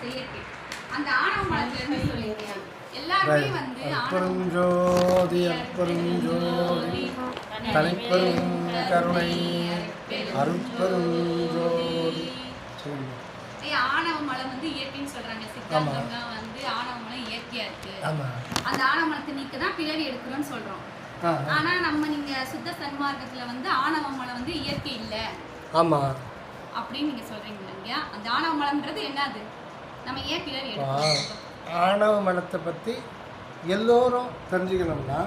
செயற்கை. அந்த ஆணவ மலத்துல இருந்து சொல்லிங்க எல்லாருமே வந்து அற்பெருஞ்சோதி அற்பெருஞ்சோதி தனிப்பெரும் கருணை அருட்பெருஞ்சோதி. ஆணவ மலம் வந்து இயற்கைன்னு சொல்றாங்க. சித்தாந்தம்லாம் வந்து ஆணவ மலம் இயற்கையா இருக்கு. அந்த ஆணவ மலத்தை நீக்க தான் பிறவி எடுக்கிறோம்னு சொல்றோம். ஆனா நம்ம நீங்க சுத்த சன்மார்க்கத்துல வந்து ஆணவ மலம் வந்து இயற்கை இல்ல ஆமா அப்படின்னு நீங்க சொல்றீங்க இல்லையா? அந்த ஆணவ மலம்ன்றது என்னது? நம்ம ஏன் பிறவி எடுக்கிறோம்? ஆணவ மலத்தை பற்றி எல்லோரும் தெரிஞ்சுக்கணும்னா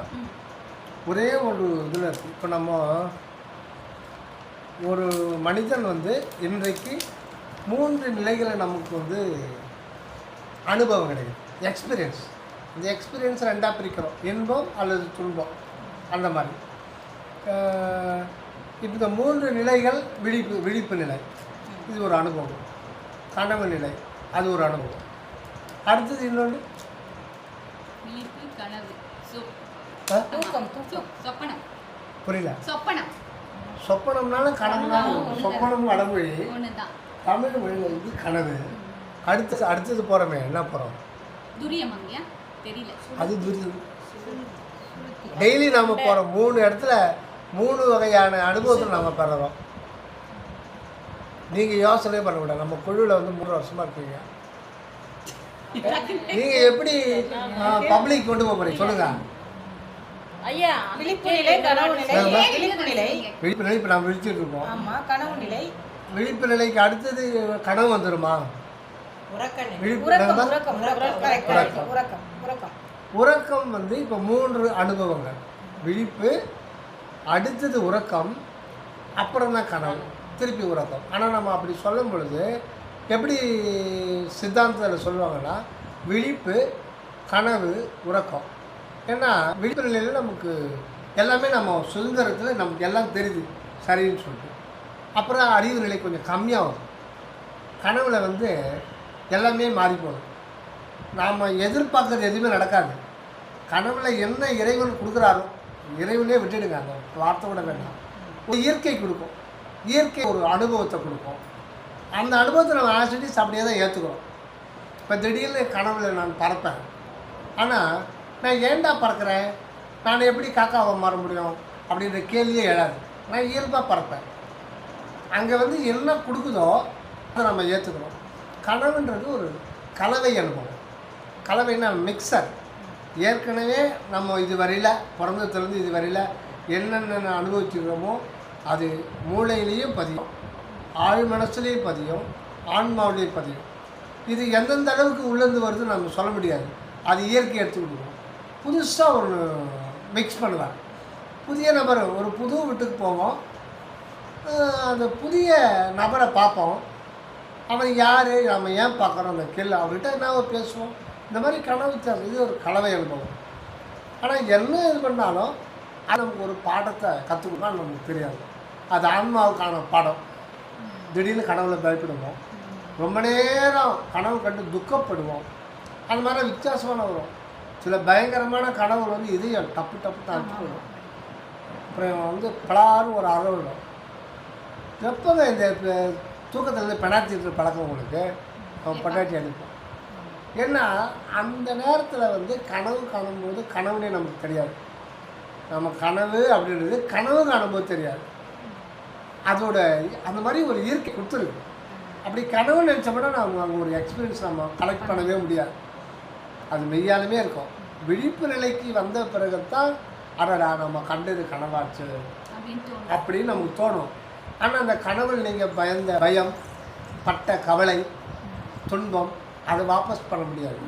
ஒரே ஒரு இதில் இருக்குது. இப்போ நம்ம ஒரு மனிதன் வந்து இன்றைக்கு 3 நிலைகளை நமக்கு வந்து அனுபவம் கிடைக்குது, எக்ஸ்பீரியன்ஸ். இந்த எக்ஸ்பீரியன்ஸ் 2ஆக பிரிக்கிறோம், இன்பம் அல்லது துன்பம். அந்த மாதிரி இப்போ இந்த 3 நிலைகள் விழிப்பு நிலை, இது ஒரு அனுபவம். கனவு நிலை, அது ஒரு அனுபவம். அடுத்தது இன்னொன்று விழிப்பு, கனவு, புரியல. சொப்பனம்னால கனவுனாலும் சொப்பனம் வடமொழி, தமிழ் மொழியில் வந்து கனவு. அடுத்தது போகிறோமே என்ன போகிறோம்? அது துரியம். டெய்லி நாம் போகிறோம் 3 இடத்துல 3 வகையான அனுபவத்தை நம்ம பெறுறோம். நீங்கள் யோசனையே பண்ண கூடாது. நம்ம குழுவில் வந்து 3 வருஷமாக இருக்கீங்க. நீங்கள் எப்படி பப்ளிக் கொண்டு போக போகிறீங்க சொல்லுங்க. விழிப்பு நிலை, கனவு நிலை. விழிப்பு நிலை இப்போ நம்ம விழிச்சுட்டு இருக்கோம். கனவு நிலை. விழிப்பு நிலைக்கு அடுத்தது கனவு வந்துடுமா? உறக்கம் வந்து இப்போ 3 அனுபவங்கள். விழிப்பு, அடுத்தது உறக்கம், அப்புறம் தான் கனவு, திருப்பி உறக்கம். ஆனால் நம்ம அப்படி சொல்லும் பொழுது எப்படி சித்தாந்தத்தில் சொல்லுவாங்கன்னா விழிப்பு, கனவு, உறக்கம். ஏன்னா விழிப்பு நிலையில் நமக்கு எல்லாமே நம்ம சுதந்திரத்தில் நமக்கு எல்லாம் தெரியுது சரின்னு சொல்லிட்டு. அப்புறம் அறிவு நிலை கொஞ்சம் கம்மியாகும். கனவுல வந்து எல்லாமே மாறி போகும். நாம் எதிர்பார்க்குறது எதுவுமே நடக்காது. கனவுல என்ன இறைவன் கொடுக்குறாரோ, இறைவனே விட்டுடுங்க, அந்த வார்த்தை கூட வேண்டாம். ஒரு இயற்கை கொடுக்கும், இயற்கை ஒரு அனுபவத்தை கொடுக்கும். அந்த அனுபவத்தை நம்ம ஆசிட்டிஸ் அப்படியே தான் ஏற்றுக்கிறோம். இப்போ திடீர்னு கனவுல நான் பறப்பேன், ஆனால் நான் ஏன்டா பறக்கிறேன், நான் எப்படி காக்காவை மாற முடியும் அப்படின்ற கேள்வியே எழாது. நான் இயல்பாக பறப்பேன். அங்கே வந்து என்ன கொடுக்குதோ அதை நம்ம ஏற்றுக்கிறோம். கனவுன்றது ஒரு கலவை அனுபவம். கலவைன்னா மிக்சர். ஏற்கனவே நம்ம இது வரையில் பிறந்ததுலேருந்து இது வரையில் என்னென்ன அனுபவிச்சுக்கிறோமோ அது மூளையிலையும் பதியும், ஆழ் மனசுலேயும் பதியும், ஆன்மாவிலையும் பதியும். இது எந்தெந்த அளவுக்கு உள்ளேருந்து வருதுன்னு நம்ம சொல்ல முடியாது. அது இயற்கை எடுத்துக்கிட்டு புதுசாக ஒன்று மிக்ஸ் பண்ணுவாங்க. புதிய நபர் ஒரு புது வீட்டுக்கு போவோம், அந்த புதிய நபரை பார்ப்போம். அவன் யார், நம்ம ஏன் பார்க்குறோம், அந்த கேள்வி அவர்கிட்ட என்ன பேசுவோம். இந்த மாதிரி கனவு வித்தியாசம். இது ஒரு கலவை அனுபவம். ஆனால் என்ன இது பண்ணாலும் அது நமக்கு ஒரு பாடத்தை கற்றுக்கணும்னு நமக்கு தெரியாது. அது ஆன்மாவுக்கான பாடம். திடீர்னு கனவுல பயப்படுவோம், ரொம்ப நேரம் கனவு கண்டு துக்கப்படுவோம். அந்த மாதிரி வித்தியாசமான வரும். சில பயங்கரமான கனவு வந்து இதையும் டப்பு டப்பு தான் அனுப்பிவிடும். அப்புறம் வந்து பலாரும் ஒரு அளவிடும். எப்போங்க இந்த தூக்கத்துலேருந்து பெனாத்திட்டு பழக்கம் உங்களுக்கு பொட்டாட்டி அனுப்போம். ஏன்னா அந்த நேரத்தில் வந்து கனவு காணும்போது கனவுனே நமக்கு தெரியாது. நம்ம கனவு அப்படின்றது கனவு காணும்போது தெரியாது. அதோட அந்த மாதிரி ஒரு இயற்கை கொடுத்துருக்கு. அப்படி கனவு நினச்சோம்னா நம்ம அங்கே ஒரு எக்ஸ்பீரியன்ஸ் நம்ம கலெக்ட் பண்ணவே முடியாது. அது மெய்யாலுமே இருக்கும். விழிப்பு நிலைக்கு வந்த பிறகுத்தான் அடடா நம்ம கண்டது கனவாச்சு அப்படின்னு நமக்கு தோணும். ஆனால் அந்த கனவில் நீங்கள் பயந்த பயம், பட்ட கவலை, துன்பம் அதை வாபஸ் பண்ண முடியாது.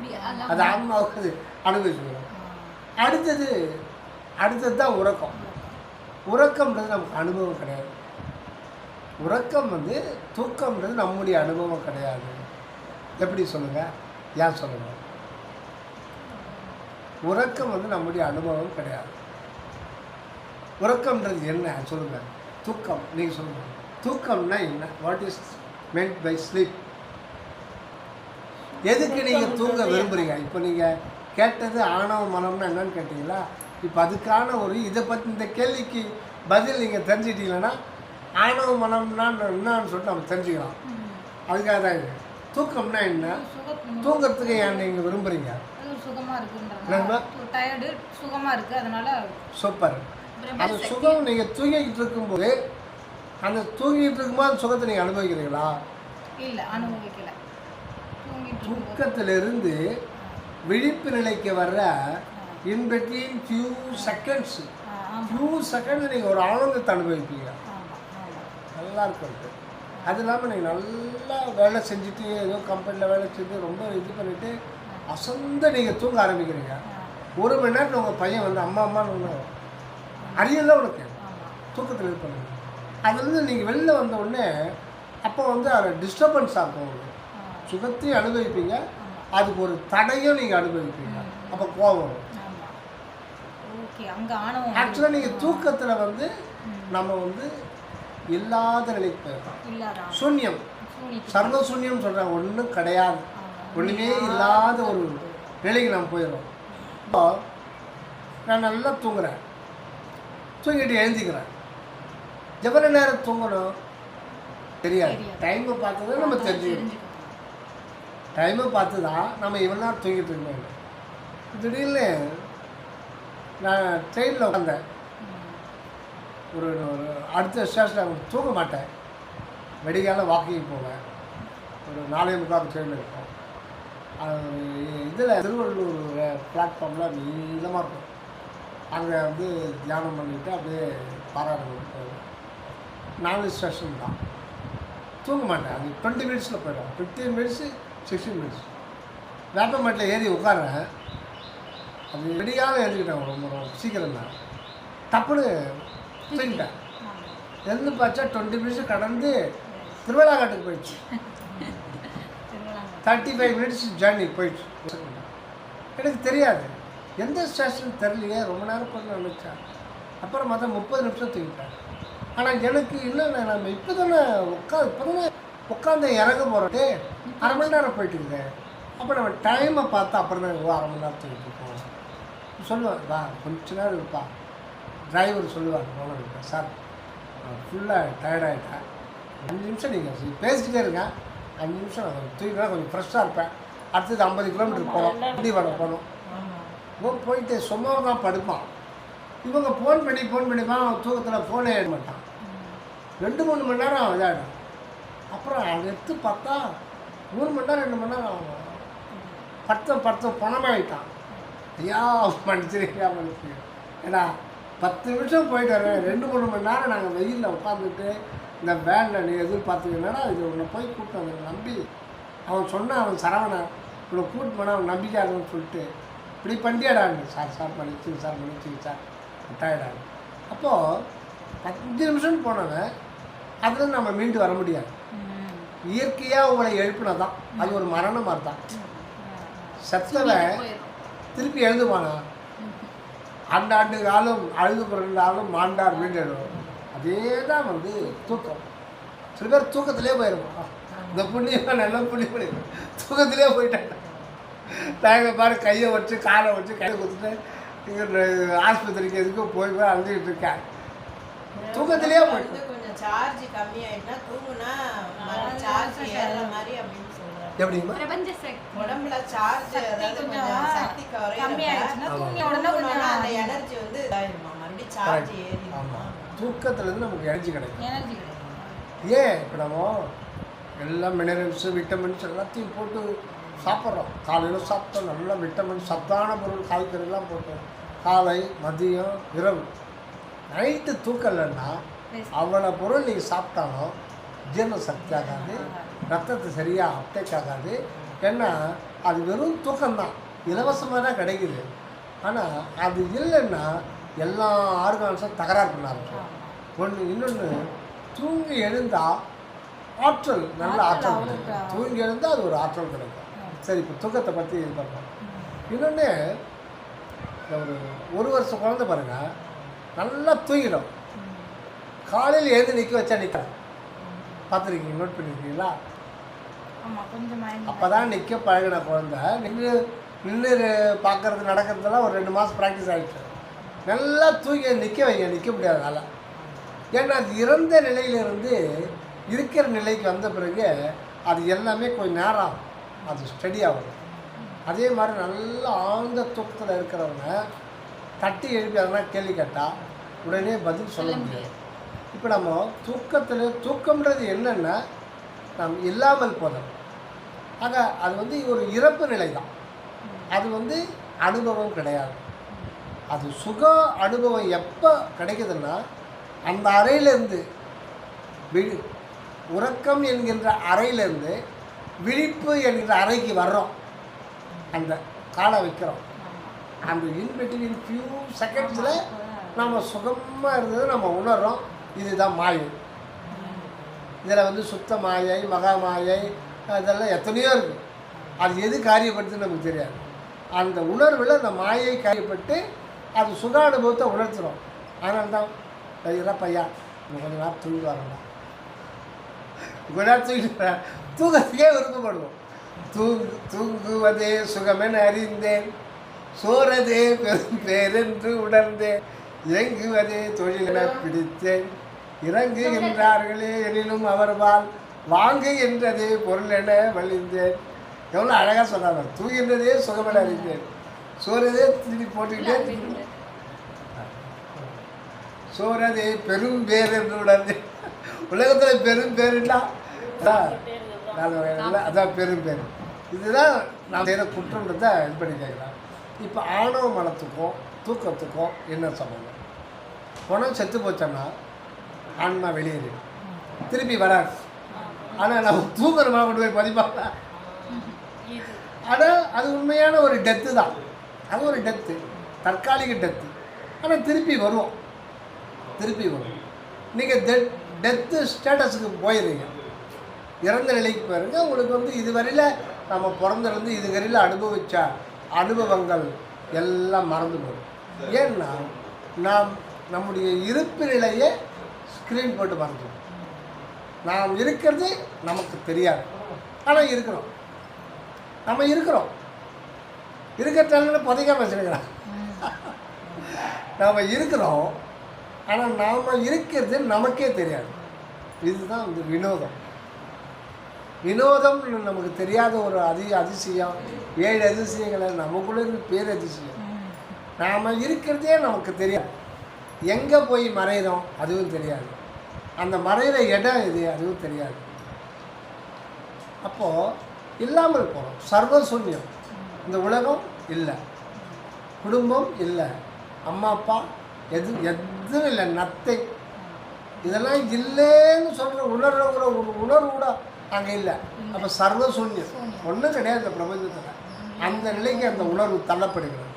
அது ஆன்மாவுக்கு அனுபவிச்சுக்கணும். அடுத்தது தான் உறக்கம். உறக்கம்ன்றது நமக்கு அனுபவம் கிடையாது. உறக்கம் வந்து தூக்கம்ன்றது நம்முடைய அனுபவம் கிடையாது. எப்படி சொல்லுங்கள், ஏன் சொல்லுங்கள்? உறக்கம் வந்து நம்முடைய அனுபவம் கிடையாது. உறக்கம்ன்றது என்ன சொல்லுங்கள்? தூக்கம் நீங்கள் சொல்லுங்கள். தூக்கம்னா என்ன? What is meant by sleep? எதுக்கு நீங்கள் தூங்க விரும்புகிறீங்க? இப்போ நீங்கள் கேட்டது ஆணவ மனம்னா என்னன்னு கேட்டிங்களா? இப்போ அதுக்கான ஒரு இதை பற்றி இந்த கேள்விக்கு பதில் நீங்கள் தெரிஞ்சிட்டிங்கன்னா ஆணவ மனம்னா என்னன்னு சொல்லிட்டு நம்ம தெரிஞ்சுக்கலாம். அதுக்காக தான் இது. தூக்கம்னா என்ன? தூங்குறதுக்கு ஏன் நீங்கள் விரும்புகிறீங்க? சுகமாக இருக்குன்ற டயர்டு சுகமாக இருக்குது, அதனால சூப்பர். அந்த சுகம் நீங்கள் தூங்கிக்கிட்டு இருக்கும்போது அந்த தூங்கிட்டு இருக்கும்போது அந்த சுகத்தை நீங்கள் அனுபவிக்கிறீங்களா? இல்லை, அனுபவிக்கல. தூக்கத்திலிருந்து விழிப்பு நிலைக்கு வர்ற இன் பிட்வீன் ஃபியூ செகண்ட்ஸ் நீங்கள் ஒரு ஆனந்தத்தை அனுபவிப்பீங்க. நல்லா இருக்கும். அது இல்லாமல் நீங்கள் நல்லா வேலை செஞ்சுட்டு ஏதோ கம்பெனியில் வேலை செஞ்சு ரொம்ப இது பண்ணிவிட்டு அசந்த நீங்கள் தூங்க ஆரம்பிக்கிறீங்க. 1 மணி நேரத்தில் உங்கள் பையன் வந்து அம்மா அம்மான்னு ஒன்று அறியல உனக்கு தூக்கத்தில் இது பண்ணுங்க. அதுலேருந்து நீங்கள் வெளில வந்த உடனே அப்போ வந்து அதை டிஸ்டர்பன்ஸ் ஆகும். சுகத்தையும் அனுபவிப்பீங்க, அதுக்கு ஒரு தடையும் நீங்கள் அனுபவிப்பீங்க. அப்போ கோபம். ஆக்சுவலாக நீங்கள் தூக்கத்தில் வந்து நம்ம வந்து இல்லாத நிலைக்கு போயிடலாம். சூன்யம், சர்வ சூன்யம் சொல்கிறாங்க. ஒன்றும் கிடையாது, ஒன்றுமே இல்லாத ஒரு நிலைக்கு நம்ம போயிடுறோம். இப்போ நான் நல்லா தூங்குறேன், தூங்கிட்டு எழுந்திக்கிறேன். எவ்வளோ நேரம் தூங்கணும் தெரியாது. டைமை பார்த்து தான் நம்ம தெரிஞ்சுக்கணும். டைமை பார்த்து தான் நம்ம இவ்வளோ நேரம் தூங்கிட்டு இருக்கோம். திடீர்னு நான் ட்ரெயினில் உட்காந்தேன். ஒரு அடுத்த ஸ்டேஷனில் தூங்க மாட்டேன். வெடிகால வாக்கிங் போவேன். ஒரு 4:45 ட்ரெயினில் இருக்கும். இதில் திருவள்ளூர் பிளாட்ஃபார்மில் நீளமாக இருக்கும். அங்கே வந்து தியானம் பண்ணிவிட்டு அப்படியே பாராயணம் போவேன். 4 ஸ்டேஷன் தான். தூங்க மாட்டேன். அது 20 மினிட்ஸில் போய்டும். 15 மினிட்ஸு 16 மினிட்ஸ். வேப்பமட்டில் ஏறி உட்காறேன். அது வெடிகாலம் எழுதிக்கிட்டேன். ரொம்ப சீக்கிரம் தான் டப்புன்னு தூங்கிட்டேன். எழுந்து பார்த்தா 20 மினிட்ஸ் கடந்து திருவிழாக்காட்டுக்கு போயிடுச்சு. 35 மினிட்ஸ் ஜேர்னி போயிடுச்சு. எனக்கு தெரியாது, எந்த ஸ்டேஷன் தெரியலையே, ரொம்ப நேரம் போய் நினச்சேன். அப்புறம் மற்ற 30 நிமிஷம் தூங்கிட்டேன். ஆனால் எனக்கு இல்லை, நம்ம இப்போ தானே உட்காந்து இறங்க போகிறோட்டே 1/2 மணி நேரம் போயிட்டு இருக்கேன். அப்போ நம்ம டைமை பார்த்தா அப்புறம் தான் 1/2 மணி நேரம் தூங்கிட்டு இருக்கோம். சொல்லுவேன், வா கொஞ்ச நேரம் இருப்பா. டிரைவர் சொல்லுவாங்க, போனேன் சார் ஃபுல்லாக டயர்டாகிட்டேன், 5 நிமிஷம் நீங்கள் பேசிக்கிட்டே இருங்க, 5 நிமிஷம் நான் தூங்கினா கொஞ்சம் ஃப்ரெஷ்ஷாக இருப்பேன். அடுத்தது 50 கிலோமீட்டர் போகணும், திண்டிவனம் போகணும். போயிட்டு சும்மா தான் படுப்பான். இவங்க ஃபோன் பண்ணிப்பான். அவன் தூக்கத்தில் ஃபோனே எடுக்க மாட்டான். 2-3 மணி நேரம் இதாகிடும். அப்புறம் அதை எடுத்து பார்த்தா 3 மணி நேரம் 2 மணி நேரம் ஆகும். படுத்த பணமாகிட்டான். ஐயா மன்னிச்சிருக்கியா ஏன்னா 10 நிமிஷம் போயிட்டு வரேன். 2-3 மணி நேரம் நாங்கள் வெயிலில் உட்காந்துட்டு இந்த வேனில் நீ எதிர்பார்த்துக்கினா இது உன்னை போய் கூப்பிட்டு வந்து நம்பி அவன் சொன்னான். அவன் சரவணை இவ்வளோ கூப்பிட்டு போனால் அவன் நம்பிக்காதுன்னு சொல்லிட்டு இப்படி பண்ணியாடான்னு. சார் மன்னிச்சுங்க சார் டயர்டாக. அப்போது 10 நிமிஷம் போனவன் அதில் நம்ம மீண்டு வர முடியாது. இயற்கையாக உங்களை எழுப்பினா தான் அது ஒரு மரணம் மாதிரி தான். செத்தவன் திருப்பி எழுதுவானா? ஆண்டாண்டு காலம் அழுது பிறந்தாலும் மாண்டார் மீண்டு எழுதுவோம். அதே தான் வந்து தூக்கம். சில பேர் தூக்கத்திலே போயிடுவோம். இந்த புண்ணியம் நல்ல புண்ணியம் தூக்கத்திலே போயிட்டாங்க. நாங்கள் பாரு கையை வச்சு காலை வச்சு கையை கொடுத்துட்டு ஆஸ்பத்திரிக்கு எதுக்கும் போய் அழுதுகிட்டு இருக்கேன். தூக்கத்திலே போயிட்டு சார்ஜ் கம்மியாயிட்டா தூங்குனா சார்ஜ் ஏற மாதிரி அப்படின்னு சொல்றாங்க. எப்படிமா பிரபஞ்ச சக்தி உடம்புல சார்ஜ் கொஞ்சம் சக்தி கம்மியாயிடுச்சுனா தூங்கின உடனே கொஞ்சம் அந்த எனர்ஜி வந்து இதாயிருமா, மறுபடியும் சார்ஜ் ஏறிடும். ஆமா, தூக்கத்துல இருந்து நமக்கு எனர்ஜி கிடைக்கும். ஏன் இப்போ நம்ம எல்லாம் மினரல்ஸ் விட்டமின்ஸ் எல்லாத்தையும் போட்டு சாப்பிட்றோம். காலையில் சாப்பிட்டோம் நல்லா விட்டமின் சத்தான பொருள் காய்கறிலாம் போட்டோம். காலை மதியம் இரவு நைட்டு தூக்கம் இல்லைன்னா அவ்வளோ பொருள் நீங்கள் சாப்பிட்டாலும் ஜீரண சக்தி ஆகாது, ரத்தத்தை சரியாக அப்டேக் ஆகாது. ஏன்னா அது வெறும் தூக்கம்தான், இலவசமாக தான் கிடைக்குது. ஆனால் அது இல்லைன்னா எல்லா ஆர்கான்ஸும் தகராறு பண்ண ஆரம்பிச்சோம். இன்னொன்று தூங்கி எழுந்தால் ஆற்றல், நல்ல ஆற்றல் கிடைக்கும். தூங்கி எழுந்தால் அது ஒரு ஆற்றல் கிடைக்கும். சரி, இப்போ தூக்கத்தை பற்றி இது பண்ணுறோம். இன்னொன்று ஒரு வருஷம் குழந்தை பாருங்கள், நல்லா தூங்கிடும். காலையில் எழுந்து நிற்க வச்சா நிற்கிறேன். பார்த்துருக்கீங்க, நோட் பண்ணியிருக்கீங்களா? அப்போ தான் நிற்க பழகின குழந்தை நின்று பார்க்குறது நடக்கிறதுலாம் ஒரு 2 மாதம் ப்ராக்டிஸ் ஆகிடுச்சு. நல்லா தூங்கி நிற்க வைங்க, நிற்க முடியாதனால. ஏன்னா அது இறந்த நிலையிலிருந்து இருக்கிற நிலைக்கு வந்த பிறகு அது எல்லாமே கொஞ்சம் நேரம் ஆகும், அது ஸ்டடி ஆகும். அதே மாதிரி நல்ல ஆழ்ந்த தூக்கத்தில் இருக்கிறவங்க தட்டி எழுப்பி அதெல்லாம் கேள்வி கேட்டால் உடனே பதில் சொல்ல முடியாது. இப்போ நம்ம தூக்கம்ன்றது என்னென்னா நம் இல்லாமல் போதல். ஆக அது வந்து ஒரு இறப்பு நிலை தான், அது வந்து அனுபவம் கிடையாது. அது சுக அனுபவம் எப்போ கிடைக்குதுன்னா அந்த அறையிலேருந்து உறக்கம் என்கின்ற அறையிலேருந்து விழிப்பு என்கிற அறைக்கு வர்றோம், அந்த காலை வைக்கிறோம். அந்த இன்பிட்வீன் ஃபியூ செகண்ட்ஸில் நம்ம சுகமாக இருந்தது நம்ம உணர்றோம். இதுதான் மாயை. இதில் வந்து சுத்த மாயை, மகா மாயை, இதெல்லாம் எத்தனையோ இருக்குது. அது எது காரியப்படுத்துன்னு நமக்கு தெரியாது. அந்த உணர்வில் அந்த மாயை காரியப்பட்டு அது சுக அனுபவத்தை உணர்த்துறோம். அதனால தான் பையா கொஞ்ச நேரம் தூங்கி வரலாம், கொஞ்ச நேரம் தூங்கிட்டு தூக்கத்துக்கே விருப்பப்படுவோம். தூங்குவதே சுகமென அறிந்தேன், சோறதே பெரும் பேரென்று உணர்ந்தேன், இயங்குவதே தொழிலென பிடித்தேன், இறங்குகின்றார்களே எனினும் அவர்பால் வாங்கு என்றதே பொருள் என வலிந்தேன். எவ்வளோ அழகாக சொன்னாங்க. தூங்கின்றதே சுகமென அறிந்தேன், சோறதே திருப்பி போட்டுக்கிட்டே, சோறதே பெரும் பேர் என்று உணர்ந்தேன். உலகத்தில் பெரும் பேருன்னா அதான் பெரும் பேர். இதுதான் நான் செய்கிற குற்றம்ன்றதை இது பண்ணி கேட்குறேன். இப்போ ஆணவ மனத்துக்கும் தூக்கத்துக்கும் என்ன சம்பந்தம்? பணம் செத்து போச்சோன்னா ஆன்மா வெளியேறி திருப்பி வராது. ஆனால் நம்ம தூங்குறமா கொண்டு போய் பதிப்பாங்க. ஆனால் அது உண்மையான ஒரு டெத்து தான். அது ஒரு டெத்து, தற்காலிக டெத்து. ஆனால் திருப்பி வரும். நீங்கள் டெத்து ஸ்டேட்டஸுக்கு போயிடுறீங்க, இறந்த நிலைக்கு போயிருங்க. உங்களுக்கு வந்து இதுவரையில் நம்ம பிறந்திருந்து இதுவரையில் அனுபவித்த அனுபவங்கள் எல்லாம் மறந்து போகும். ஏன்னா நாம் நம்முடைய இருப்பு நிலையை ஸ்க்ரீன் போட்டு மறந்துடும். நாம் இருக்கிறது நமக்கு தெரியாது, ஆனால் இருக்கிறோம். நம்ம இருக்கிறதால புதைக்காம வச்சுருக்கிறோம். நாம் இருக்கிறோம், ஆனால் நாம் இருக்கிறது நமக்கே தெரியாது. இதுதான் வந்து வினோதம்னு நமக்கு தெரியாத ஒரு அதிசயம். 7 அதிசயங்களை நமக்குள்ளே இருந்து பேர் அதிசயம். நாம் இருக்கிறதே நமக்கு தெரியாது. எங்கே போய் மறைகிறோம் அதுவும் தெரியாது. அந்த மறைகிற இடம் இது அதுவும் தெரியாது. அப்போது இல்லாமல் போகிறோம். சர்வசூன்யம். இந்த உலகம் இல்லை, குடும்பம் இல்லை, அம்மா அப்பா எதுவும் இல்லை, நத்தை. இதெல்லாம் இல்லைன்னு சொல்கிற உணர்வுங்கிற ஒரு உணர்வு கூட அங்கே இல்லை. அப்போ சர்வசூன்யம் ஒன்றும் கிடையாது இந்த பிரபஞ்சத்தில். அந்த நிலைக்கு அந்த உணர்வு தள்ளப்படுகிறது.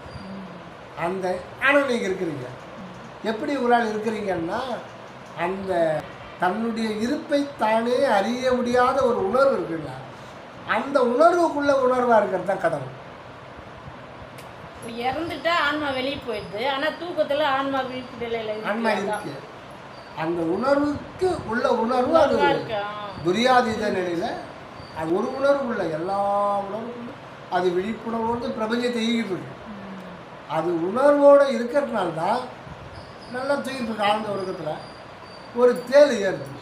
அந்த ஆனால் நீங்கள் இருக்கிறீங்க. எப்படி உங்களால் இருக்கிறீங்கன்னா அந்த தன்னுடைய இருப்பை தானே அறிய முடியாத ஒரு உணர்வு இருக்குல்ல, அந்த உணர்வுக்குள்ள உணர்வாக இருக்கிறது தான் கடவுள். இறந்துட்டா ஆன்மா வெளியே போயிடுது, ஆனால் தூக்கத்தில் ஆன்மா விழிப்பு நிலையில் ஆன்மா இருக்கு. அந்த உணர்வுக்கு உள்ள உணர்வு அது துரியாதீத நிலையில் அது ஒரு உணர்வுக்குள்ள எல்லா உணர்வுக்குள்ள அது விழிப்புணர்வோடு பிரபஞ்சத்தை ஈகிட்டு இருக்கு. அது உணர்வோடு இருக்கிறதுனால்தான் நல்லா தூக்கிட்டு இருக்கு. ஆழ்ந்த உலகத்தில் ஒரு தேல் ஏறுது,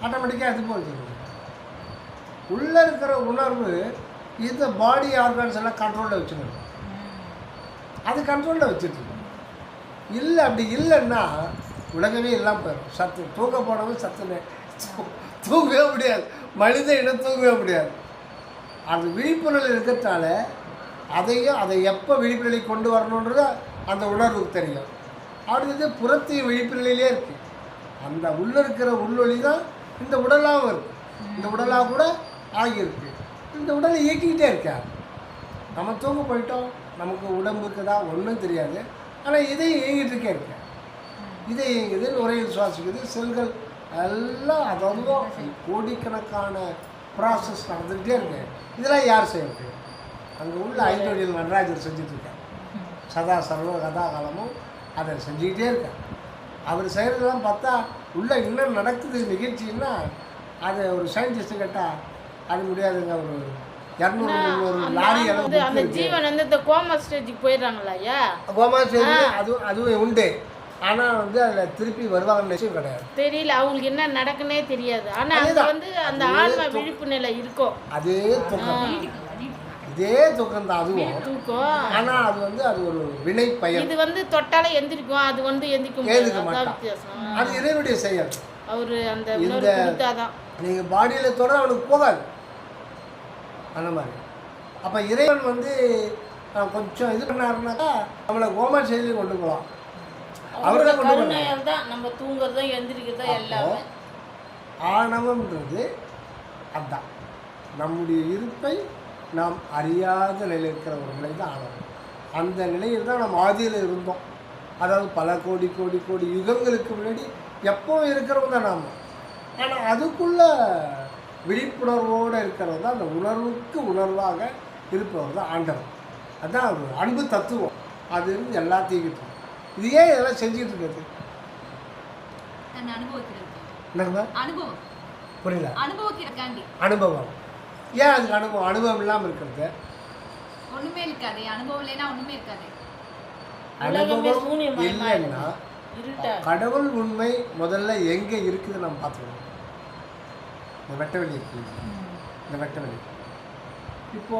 ஆட்டோமேட்டிக்காக அது போகுது. உள்ளே இருக்கிற உணர்வு இந்த பாடி ஆர்கன்ஸ் எல்லாம் கண்ட்ரோலில் வச்சுக்கணும். அது கண்ட்ரோலில் வச்சுட்டு இல்லை. அப்படி இல்லைன்னா உலகமே இல்லாமல் போயிடும். சத்து தூக்க போனவங்க சத்துன்னு தூங்கவே முடியாது. மனித இனம் தூங்கவே முடியாது. அது விழிப்புணர்வு இருக்கிறதுனால அதை எப்போ விழிப்புணர்வை கொண்டு வரணுன்றது அந்த உணர்வுக்கு தெரியும். அடுத்தது புறத்தைய விழிப்பு நிலையிலே இருக்குது. அந்த உள்ளே இருக்கிற உள்ளொளி தான் இந்த உடலாகவும் இருக்குது. இந்த உடலாக கூட ஆகியிருக்கு. இந்த உடலை இயக்கிக்கிட்டே இருக்கார். நம்ம தூங்க போயிட்டோம், நமக்கு உடம்பு இருக்குதா ஒன்றும் தெரியாது. ஆனால் இதையும் இயங்கிட்டுருக்கே இருக்க. இதை இயங்குது, நுரையில் சுவாசிக்குது, செல்கள் எல்லாம் அதுவும் கோடிக்கணக்கான ப்ராசஸ் நடந்துக்கிட்டே இருக்கு. இதெல்லாம் யார் செய்யறது? அங்கே உள்ள ஐந்தொழில் நடராஜர் செஞ்சிட்ருக்கார். சதா சர்வ கதா காலமும் அதை செஞ்சுக்கிட்டே இருக்கார். அவர் செய்கிறதெல்லாம் பார்த்தா உள்ளே இன்னும் நடக்குது நிகழ்ச்சின்னா அது ஒரு சயின்டிஸ்ட்டு கேட்டால் அது முடியாதுங்க. ஒரு 200-300 லாரி அந்த ஜீவன் வந்து இந்த கோமா ஸ்டேஜுக்கு போயிடுறாங்களா? ஐயா கோமா ஸ்டேஜ் அதுவும் உண்டு. ஆனால் வந்து அதில் திருப்பி வருவாங்கன்னு நிச்சயம் கிடையாது. தெரியல, அவங்களுக்கு என்ன நடக்குன்னே தெரியாது. ஆனால் அது வந்து அந்த ஆன்மா விழிப்பு நிலை இருக்கும். அதே தூக்கம், இதே தூக்கம் தான் அதுவும் தூக்கம். ஆனால் அது வந்து அது ஒரு வினை பயன். இது வந்து தொட்டாலே எந்திரிக்கும், அது வந்து எந்திரிக்க வித்தியாசம். அது இறைவனுடைய செயல். அவரு அந்த உணர்வு கொடுத்தாதான். நீங்கள் பாடியில் தொட அவனுக்கு போகாது அந்த மாதிரி. அப்போ இறைவன் வந்து கொஞ்சம் இது பண்ணாருனாக்கா நம்மளை கோமா செயலி கொண்டு போகலாம். அவரோட கருணையால் தான் நம்ம தூங்குறதோ எந்திரிக்கிறதோ எல்லாமே. ஆணவம்ன்றது அதுதான், நம்முடைய இருப்பை நாம் அறியாத நிலையில் இருக்கிற ஒரு நிலை தான் ஆணவம். அந்த நிலையில் தான் நம்ம ஆதியில் இருந்தோம். அதாவது பல கோடி கோடி கோடி யுகங்களுக்கு முன்னாடி எப்பவும் இருக்கிறவங்க தான் நாம். ஆனால் அதுக்குள்ள விழிப்புணர்வோடு இருக்கிறது தான், அந்த உணர்வுக்கு உணர்வாக இருப்பவர் தான் ஆண்டவர். அதுதான் ஒரு அன்பு தத்துவம். அது இருந்து எல்லாத்தையும் கிட்டோம். இது ஏன் இதெல்லாம் செஞ்சுட்டு இருக்கிறது? அனுபவம். புரியல. அனுபவம். ஏன் அதுக்கு அனுபவம்? அனுபவம் இல்லாமல் இருக்கிறது ஒண்ணுமே இருக்காது. அனுபவம் இல்லைன்னா ஒண்ணுமே இருக்காது. அனுபவம் இல்லைன்னா கடவுள் உண்மை முதல்ல எங்கே இருக்குது நம்ம பார்த்துக்கணும். இந்த வெட்டவெளி இருக்கு, இந்த வெட்டவெளி. இப்போ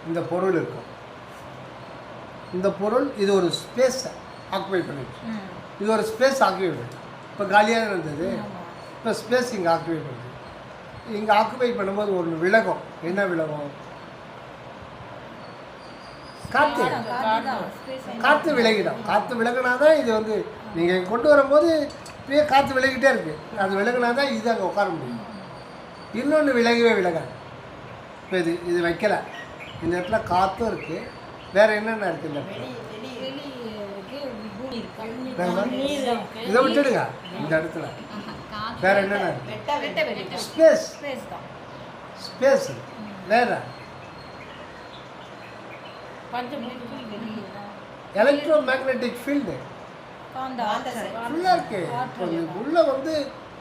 இந்த பொருள் இருக்கும், இந்த பொருள் இது ஒரு ஸ்பேஸ் ஆக்குபை பண்ணிடுச்சு. இது ஒரு ஸ்பேஸ் ஆக்குபை பண்ணுது. இப்போ காலியாக இருந்தது, இப்போ ஸ்பேஸ் இங்கே ஆக்குபை பண்ணுது. இங்கே ஆக்குபை பண்ணும்போது ஒரு விலகம். என்ன விலகம்? காற்று. காற்று விலகிடும். காற்று விலகினாதான் இது வந்து நீங்கள் கொண்டு வரும்போது இப்படியே காற்று விலகிட்டே இருக்குது. அது விலகினாதான் இது அங்கே உட்கார முடியும். இன்னொன்று விலகவே விலகாது. இப்போ இது வைக்கலை, இந்த இடத்துல காற்றும் இருக்குது. வேறு என்னென்ன இருக்குது இந்த இடத்துல? இதை விட்டுடுங்க. இந்த இடத்துல வேற என்னென்ன இருக்கு? ஸ்பேஸ். ஸ்பேஸ் வேற. எலக்ட்ரோ மேக்னெட்டிக் ஃபீல்டு ஃபுல்லாக இருக்கு. உள்ள வந்து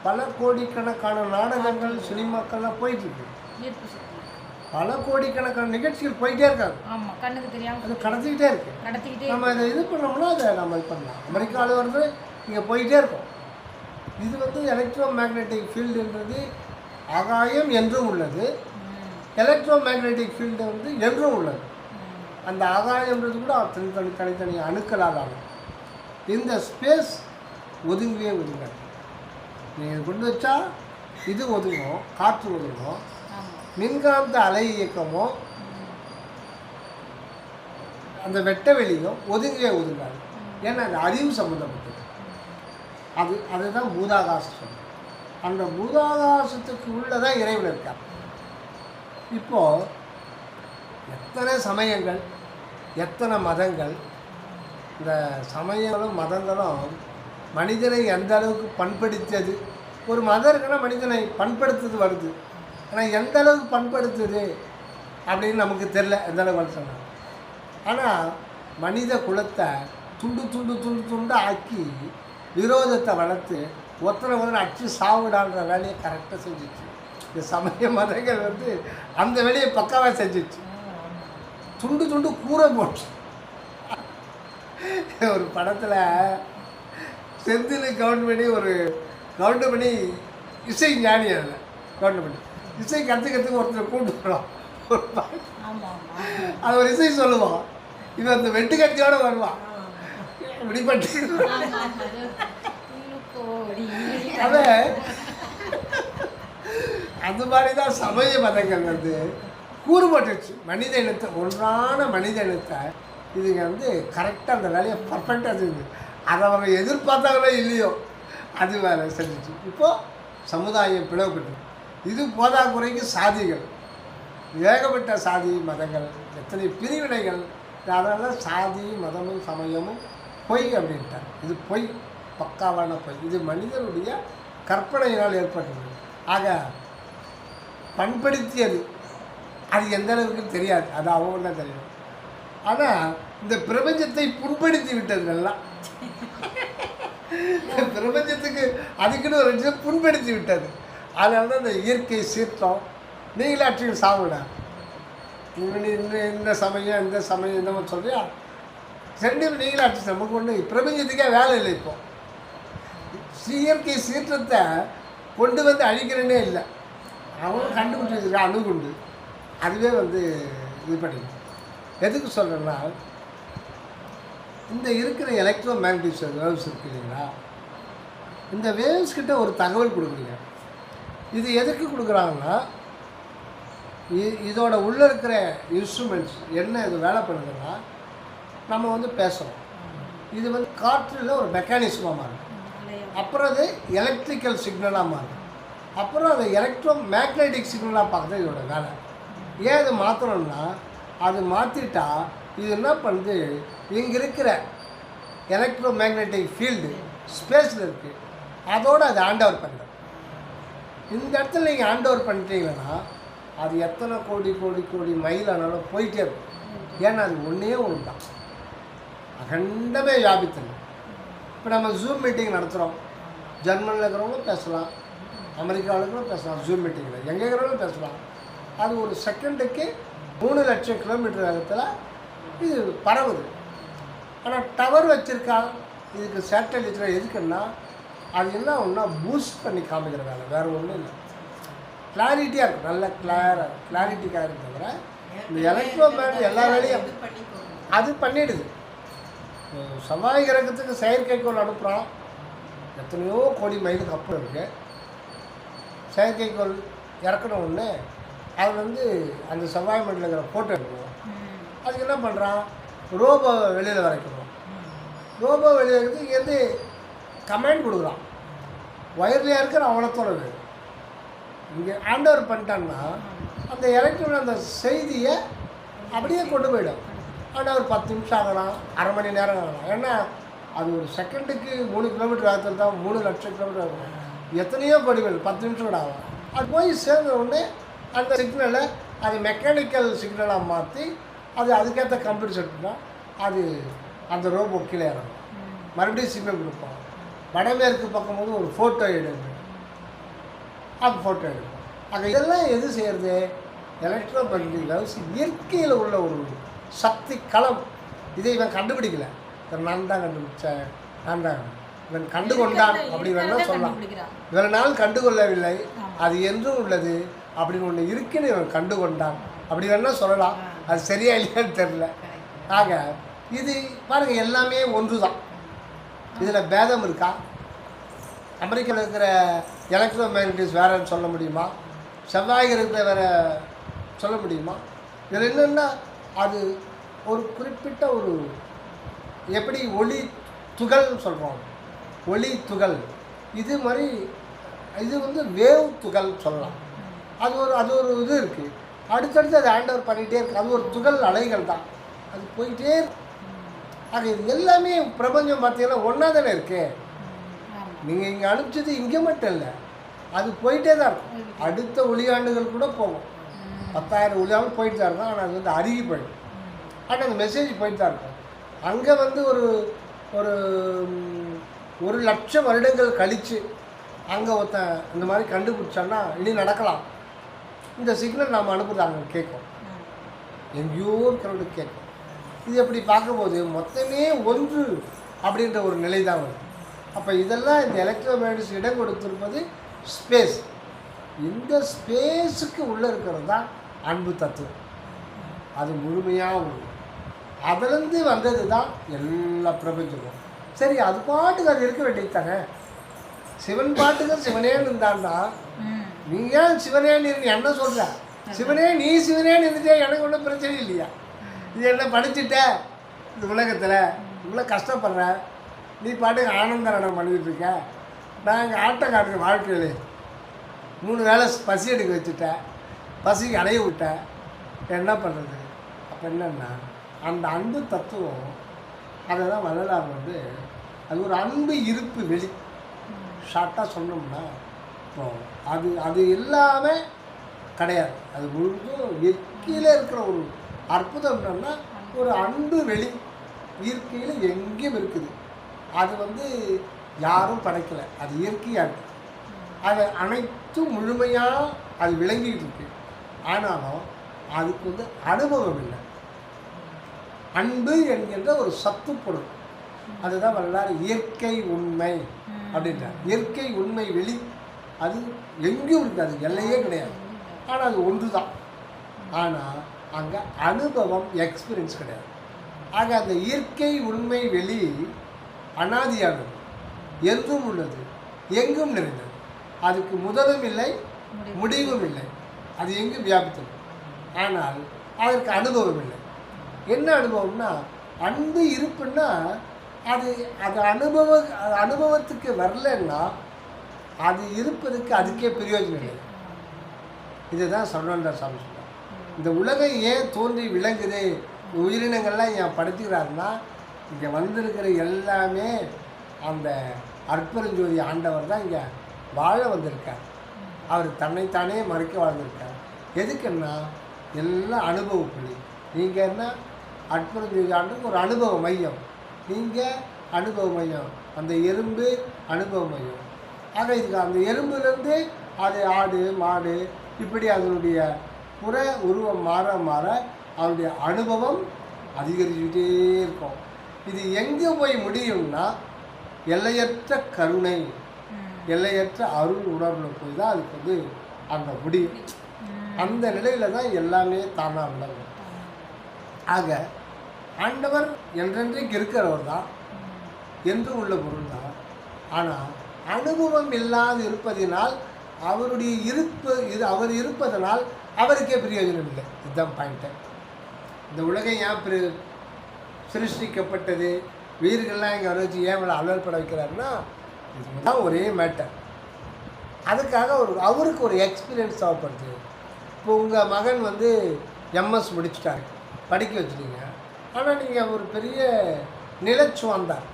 பல கோடிக்கணக்கான நாடகங்கள், சினிமாக்கள்லாம் போயிட்டுருக்கு. பல கோடிக்கணக்கான நிகழ்ச்சிகள் போயிட்டே இருக்காங்க. அது கடத்திக்கிட்டே இருக்கு. நம்ம இதை இது பண்ணோம்னா அதை நம்ம இது பண்ணலாம். அமெரிக்காவில் வந்து இங்கே போயிட்டே இருக்கோம். இது வந்து எலக்ட்ரோ மேக்னெட்டிக் ஃபீல்டுன்றது ஆகாயம் என்றும் உள்ளது, எலக்ட்ரோ மேக்னெட்டிக் ஃபீல்டு வந்து என்றும் உள்ளது. அந்த ஆகாயம்ன்றது கூட தனித்தனி அணுக்களால் ஆகும். இந்த ஸ்பேஸ் ஒதுங்கவே ஒதுங்காது. நீங்கள் கொண்டு வச்சா இது ஒதுங்கும், காற்று ஒதுங்கும். மின்காந்த அலை இயக்கமோ அந்த வெட்ட வெளியும் ஒதுங்கவே ஒதுங்காது. ஏன்னா அது அறிவு சம்மந்தப்பட்டது. அதுதான் பூதாகாசம் சொல்லுது. அந்த பூதாகாசத்துக்கு உள்ளதான் இறைவன் இருக்கார். இப்போது எத்தனை சமயங்கள், எத்தனை மதங்கள், இந்த சமயங்களும் மதங்களும் மனிதனை எந்த அளவுக்கு பண்படுத்தியது. ஒரு மதம் இருக்குன்னா மனிதனை பண்படுத்துறது வருது. ஆனால் எந்த அளவுக்கு பண்படுத்துது அப்படின்னு நமக்கு தெரில, எந்த அளவுக்கு சொன்னாங்க. ஆனால் மனித குலத்தை துண்டு துண்டு துண்டு துண்டு ஆக்கி விரோதத்தை வளர்த்து ஒருத்தனை அடிச்சு சாவிடான்ற வேலையை கரெக்டாக செஞ்சிச்சு. இந்த சமய மதங்கள் வந்து அந்த வேலையை பக்காவாக செஞ்சிச்சு. துண்டு துண்டு கூரை போட்டு ஒரு படத்தில் செந்தில் கவுண்டமணி ஒரு கவுண்டமணி இசை ஞானி. அதில் கவுண்டமணி இசை கற்றுக்கிறதுக்கு ஒருத்தர் கூட்டு வரோம். அது ஒரு இசை சொல்லுவான். இவன் அந்த வெட்டு கட்டியோட வருவான். இப்படிப்பட்டு அது மாதிரி தான் சமய மதங்கள் வந்து கூறுபட்டுச்சு. மனித இனத்தை, ஒன்றான மனித இனத்தை இதுங்க வந்து கரெக்டாக அந்த வேலையை பர்ஃபெக்டாக செஞ்சு அதை அவங்க எதிர்பார்த்தாங்களோ இல்லையோ அது வேலை செஞ்சிச்சு. இப்போது சமுதாயம் பிளவுபட்டு இது போதாக்குறைக்கு சாதிகள், ஏகப்பட்ட சாதி மதங்கள், எத்தனை பிரிவினைகள். அதனால சாதி மதமும் சமயமும் பொய் அப்படின்ட்டார். இது பொய், பக்காவான பொய். இது மனிதனுடைய கற்பனையினால் ஏற்பட்டது. ஆக பண்படுத்தியது அது எந்த அளவுக்கு தெரியாது, அது அவங்க தான் தெரியும். ஆனால் இந்த பிரபஞ்சத்தை புண்படுத்தி விட்டது எல்லாம். பிரபஞ்சத்துக்கு அதுக்குன்னு ஒரு விஷயம் புண்படுத்தி விட்டது. அதனால தான் இந்த இயற்கை சீற்றம். நீங்களாற்றியும் சாப்பிட இந்த சமயம் இந்த சமயம் இந்த மாதிரி சொல்றியா, ரெண்டும் நீங்களும் அடிச்சு நமக்கு ஒன்று பிரபஞ்சத்துக்கே வேலை இல்லை. இப்போ இயற்கை சீற்றத்தை கொண்டு வந்து அழிக்கிறேனே இல்லை, அவங்க கண்டுபிடிச்சிருக்க அணுகுண்டு அதுவே வந்து இது பண்ணிடும். எதுக்கு சொல்கிறேன்னா, இந்த இருக்கிற எலக்ட்ரோ மேக்னட்டிக் வேவ்ஸ் இருக்கு இல்லைங்களா, இந்த வேவ்ஸ் கிட்ட ஒரு தகவல் கொடுக்குறீங்க. இது எதுக்கு கொடுக்குறாங்கன்னா, இதோட உள்ளே இருக்கிற இன்ஸ்ட்ருமெண்ட்ஸ் என்ன இது வேலை பண்ணுதுன்னா, நம்ம வந்து பேசுகிறோம், இது வந்து காற்றில் ஒரு மெக்கானிசமாக மாறும், அப்புறம் அது எலக்ட்ரிக்கல் சிக்னலாக மாறும், அப்புறம் அது எலக்ட்ரோ மேக்னெட்டிக் சிக்னலாக பார்க்குறது இதோட வேலை. ஏன் அது மாற்றணும்னா, அது மாற்றிட்டா இது என்ன பண்ணுது, இங்கே இருக்கிற எலக்ட்ரோ மேக்னெட்டிக் ஃபீல்டு ஸ்பேஸில் இருக்குது, அதோடு அது ஹேண்ட் ஓவர் பண்ணுறது. இந்த இடத்துல நீங்கள் ஹேண்ட் ஓவர் பண்ணிட்டீங்கன்னா அது எத்தனை கோடி கோடி கோடி மைல் ஆனாலும் போயிட்டே இருக்கும். ஏன்னா அது ஒன்றே ஒன்று தான், அகண்டமே வியாபித்தது. இப்போ நம்ம ஜூம் மீட்டிங் நடத்துகிறோம், ஜெர்மனியில் இருக்கிறவங்களும் பேசலாம், அமெரிக்காவில் இருக்கிறவங்க பேசலாம், ஜூம் மீட்டிங்கில் எங்கே இருக்கிறவங்களும் பேசலாம். அது ஒரு செகண்டுக்கு 3 லட்சம் கிலோமீட்டர் வேகத்தில் இது பரவுது. ஆனால் டவர் வச்சுருக்கா, இதுக்கு சேட்டலைட்டில் எதுக்குன்னா அது என்ன ஒன்றா பூஸ்ட் பண்ணி காமிக்கிற வேலை, வேறு ஒன்றும் இல்லை. கிளாரிட்டியாக இருக்கும், நல்ல கிளாரிட்டிக்காக இருக்கு. தவிர இந்த எலக்ட்ரோ மேக்னெட் எல்லா வேலையும் அது பண்ணிடுது. செவ்வாய் கிரகத்துக்கு செயற்கைக்கோள் அனுப்புகிறோம், எத்தனையோ கோடி மைலுக்கு அப்புறம் இருக்குது. செயற்கைக்கோள் இறக்கணும் ஒன்று, அது வந்து அந்த செவ்வாய் மண்டல இருக்கிற ஃபோட்டோ எடுக்கணும். அதுக்கு என்ன பண்ணுறான், ரோபோ வெளியில் வரைக்கணும். ரோபோ வெளியில் இருக்கிறது இங்கேருந்து கமெண்ட் கொடுக்குறான், ஒயர்லையாக இருக்கிற அவனத்தோட வேணும். இங்கே ஹேண்ட் ஓவர் பண்ணிட்டான்னா அந்த எலக்ட்ரான் அந்த செய்தியை அப்படியே கொண்டு போயிடும். ஆனால் ஒரு 10 நிமிஷம் ஆகலாம், அரை மணி நேரம் ஆகலாம். ஏன்னா அது ஒரு செகண்டுக்கு 3 கிலோமீட்டர் ஆகத்தில் தான் 3 லட்சம் கிலோமீட்டர் ஆகும். எத்தனையோ கோடி வேணும், 10 நிமிஷம் கூட ஆகும். அது போய் சேர்ந்த உடனே அந்த சிக்னலை அது மெக்கானிக்கல் சிக்னலாக மாற்றி அது அதுக்கேற்ற கம்ப்யூட்டர் செட்டுனா அது அந்த ரோபோ கீழே இறங்கும், மறுபடியும் சிக்னல் கொடுப்போம். வடமேற்கு பக்கம் போது ஒரு ஃபோட்டோ எடுக்கும், அது ஃபோட்டோ எடுக்கும். அங்கே இதெல்லாம் எது செய்கிறது, எலக்ட்ரோ மேக்னெட்டிக் வேவ்ஸ் இயற்கையில் உள்ள ஒரு சக்தி களம். இதை இவன் கண்டுபிடிக்கல, நான் தான் கண்டுபிடிச்சேன், நான் தான் இவன் கண்டுகொண்டான் அப்படி வேணால் சொல்லலாம். இவ்வளோ நாள் கண்டுகொள்ளவில்லை, அது என்றும் உள்ளது அப்படின்னு ஒன்று இருக்குன்னு இவன் கண்டுகொண்டான் அப்படி வேணால் சொல்லலாம். அது சரியா இல்லையான்னு தெரில. ஆக இது பாருங்கள், எல்லாமே ஒன்று தான். இதில் பேதம் இருக்கா? அமெரிக்காவில் இருக்கிற எலக்ட்ரோ மேக்னட்டிக்ஸ் வேறுன்னு சொல்ல முடியுமா? செவ்வாய் இருக்கிற வேறு சொல்ல முடியுமா? இதில் என்னென்னா அது ஒரு குறிப்பிட்ட ஒரு எப்படி ஒளி துகள்னு சொல்கிறோம், ஒளி துகள் இது மாதிரி, இது வந்து வேவ் துகள் சொல்லலாம். அது ஒரு இது இருக்குது, அடுத்தடுத்து அதை ஹேண்ட் ஓவர் பண்ணிகிட்டே இருக்குது. அது ஒரு துகள் அலைகள் தான், அது போயிட்டே இருக்கு. ஆக இது எல்லாமே பிரபஞ்சம் பார்த்தீங்கன்னா ஒன்றா தானே இருக்கு. நீங்கள் இங்கே அனுப்பிச்சது இங்கே மட்டும் இல்லை, அது போயிட்டே தான் இருக்கும். அடுத்த ஒளியாண்டுகள் கூட போகும், 10,000 ஒளியாண்டு போயிட்டு தான் இருக்கும். ஆனால் அது வந்து அருகி போயிடும், ஆனால் அந்த மெசேஜ் போயிட்டு தான் இருக்கும். அங்கே வந்து ஒரு 1,00,000 வருடங்கள் கழித்து அங்கே ஒருத்தன் இந்த மாதிரி கண்டுபிடிச்சான்னா இனி நடக்கலாம். இந்த சிக்னல் நாம் அனுப்புறது அங்கே கேட்கும், எங்கேயோ இருக்கிறவங்களுக்கு கேட்கும். இது எப்படி பார்க்கும்போது மொத்தமே ஒன்று அப்படின்ற ஒரு நிலை தான் வருது. அப்போ இதெல்லாம் இந்த எலக்ட்ரோ மேக்னட்டிக்ஸ் இடம் கொடுத்துருப்பது ஸ்பேஸ். இந்த ஸ்பேஸுக்கு உள்ளே இருக்கிறது தான் அன்பு தத்துவம். அது முழுமையாக உண்டு, அதுலேருந்து வந்தது தான் எல்லா பிரபஞ்சமும். சரி, அது பாட்டுக்கு அது இருக்க வேண்டியது தானே. சிவன் பாட்டுக்கு சிவனேன்னு இருந்தான்னா நீ ஏன் சிவனேன்னு இருந்து என்ன சொல்கிற? சிவனே நீ சிவனேன்னு இருந்துட்டே எனக்கு ஒன்றும் பிரச்சனை இல்லையா? இது என்ன படிச்சுட்ட இந்த உலகத்தில் இவ்வளோ கஷ்டப்படுற, நீ பாட்டுக்கு ஆனந்த நடனம் பண்ணிக்கிட்டு இருக்க. நான் எங்கள் ஆட்டக்காரருக்கு வாழ்க்கையில் 3 வேளை பசி எடுக்க வச்சுட்டேன், பசிக்கு அடைய விட்டேன், என்ன பண்ணுறது? அப்போ என்னென்னா அந்த அன்பு தத்துவம் அதை தான் வள்ளலார் வந்து அது ஒரு அன்பு இருப்பு வெளி ஷார்ட்டாக சொன்னோம்னா அது எல்லாமே கிடையாது. அது முழுதும் இயற்கையில் இருக்கிற ஒரு அற்புதம் என்னன்னா ஒரு அன்பு வெளி இயற்கையில் எங்கேயும் இருக்குது. அது வந்து யாரும் படைக்கலை, அது இயற்கையாக இருக்குது. அது அனைத்தும் முழுமையாக அது விளங்கிட்டு இருக்கு. ஆனாலும் அதுக்கு வந்து அனுபவம் இல்லை. அன்பு என்கின்ற ஒரு சத்து பொருள். அதுதான் வரலாறு இயற்கை உண்மை அப்படின்றார். இயற்கை உண்மை வெளி அது எங்கேயும் இருக்காது, எல்லையே கிடையாது. ஆனால் அது ஒன்று தான். ஆனால் அங்கே அனுபவம் எக்ஸ்பீரியன்ஸ் கிடையாது. ஆக அந்த இயற்கை உண்மை வெளி அனாதியானது, என்றும் உள்ளது, எங்கும் நிறைந்தது. அதுக்கு முதலும் இல்லை, முடிவும் இல்லை. அது எங்கும் வியாபித்தது. ஆனால் அதற்கு அனுபவம் இல்லை. என்ன அனுபவம்னா, அன்பு இருப்புன்னா அது அனுபவத்துக்கு வரலன்னா அது இருப்பதுக்கு அதுக்கே பிரயோஜனம் இல்லை. இதுதான் சரவணன் சாமி சொல்கிறார். இந்த உலகம் ஏன் தோன்றி விளங்குது, உயிரினங்கள்லாம் ஏன் படுத்துக்கிறாருன்னா, இங்கே வந்திருக்கிற எல்லாமே அந்த அற்புதஞ்சோதி ஆண்டவர் தான் இங்கே வாழ வந்திருக்கார். அவர் தன்னைத்தானே மறைக்க வாழ்ந்திருக்கார். எதுக்குன்னா எல்லாம் அனுபவ புள்ளி. நீங்கள் என்ன அற்புதஞ்சோதி ஆண்டுக்கு ஒரு அனுபவ மையம், நீங்கள் அனுபவ மையம், அந்த எறும்பு அனுபவ மையம். ஆக இதுக்கு அந்த எறும்புலேருந்து அது ஆடு மாடு இப்படி அதனுடைய புற உருவம் மாற மாற அதனுடைய அனுபவம் அதிகரிச்சுக்கிட்டே இருக்கும். இது எங்கே போய் முடியும்னா எல்லையற்ற கருணை, எல்லையற்ற அருள் உணர்வில் போய் தான் அதுக்கு வந்து அந்த முடியும். அந்த நிலையில் தான் எல்லாமே தானாக விளங்கும். ஆக ஆண்டவர் என்றென்றைக்கு இருக்கிறவர் தான், என்று உள்ள பொருள் தான். ஆனால் அனுபவம் இல்லாது இருப்பதினால் அவருடைய அவர் இருப்பதனால் அவருக்கே பிரயோஜனம் இல்லை. இதுதான் பாயிண்ட்டு. இந்த உலகம் ஏன் சிருஷ்டிக்கப்பட்டது, வீர்கள்லாம் இங்கே வர வச்சு ஏன் இவ்வளோ அலர்பட வைக்கிறாருன்னா இதுதான் ஒரே மேட்டர். அதுக்காக அவருக்கு ஒரு எக்ஸ்பீரியன்ஸ் தேவைப்படுது. இப்போ உங்கள் மகன் வந்து எம்எஸ் முடிச்சுட்டாரு, படிக்க வச்சுட்டீங்க. ஆனால் நீங்கள் ஒரு பெரிய நிலச்சுவம் தான்.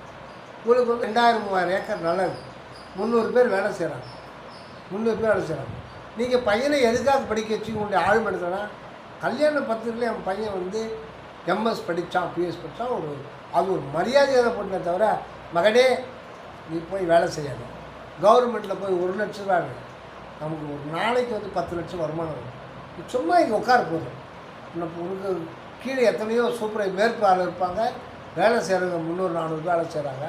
உங்களுக்கு வந்து 2000-3000 ஏக்கர் நிலம் இருக்குது, 300 பேர் வேலை செய்கிறாங்க, 300 பேர் வேலை செய்கிறாங்க. நீங்கள் பையனை எதுக்காக படிக்க வச்சு உங்களுடைய ஆழ்மனதுனா, கல்யாண பத்திரிக்கையில் என் பையன் வந்து எம்எஸ் படித்தான், பிஎஸ் படித்தான், அது ஒரு மரியாதையாக போட்டே தவிர, மகனே நீ போய் வேலை செய்யாத, கவர்மெண்ட்டில் போய் 1 லட்ச ரூபா நமக்கு ஒரு நாளைக்கு வந்து 10 லட்சம் வருமானம் வரும், சும்மா இங்கே உட்கார போதும். உனக்கு கீழே எத்தனையோ சூப்பர் மேற்பாளர் இருப்பாங்க, வேலை செய்கிறவங்க 300-400 வேலை செய்கிறாங்க,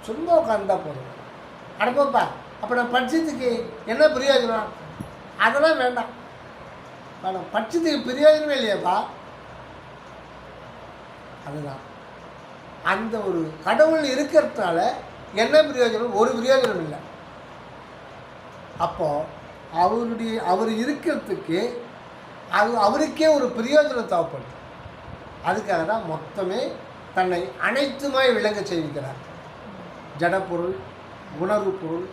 சும்மா உட்காந்துட்டா போதும். அனுப்பப்பா அப்போ நான் படித்ததுக்கு என்ன பிரயோஜனம்? அதெல்லாம் வேண்டாம். வேணாம், படித்ததுக்கு பிரயோஜனமே இல்லையாப்பா. அதுதான் அந்த ஒரு கடவுள் இருக்கிறதுனால என்ன பிரயோஜனம்? ஒரு பிரயோஜனம் இல்லை. அப்போது அவர் இருக்கிறதுக்கு அவருக்கே ஒரு பிரயோஜனம் தேவைப்படுது. அதுக்காக தான் மொத்தமே தன்னை அனைத்துமாய் விளங்க செய்கிறார். ஜடப்பொருள், உணர்வு பொருள்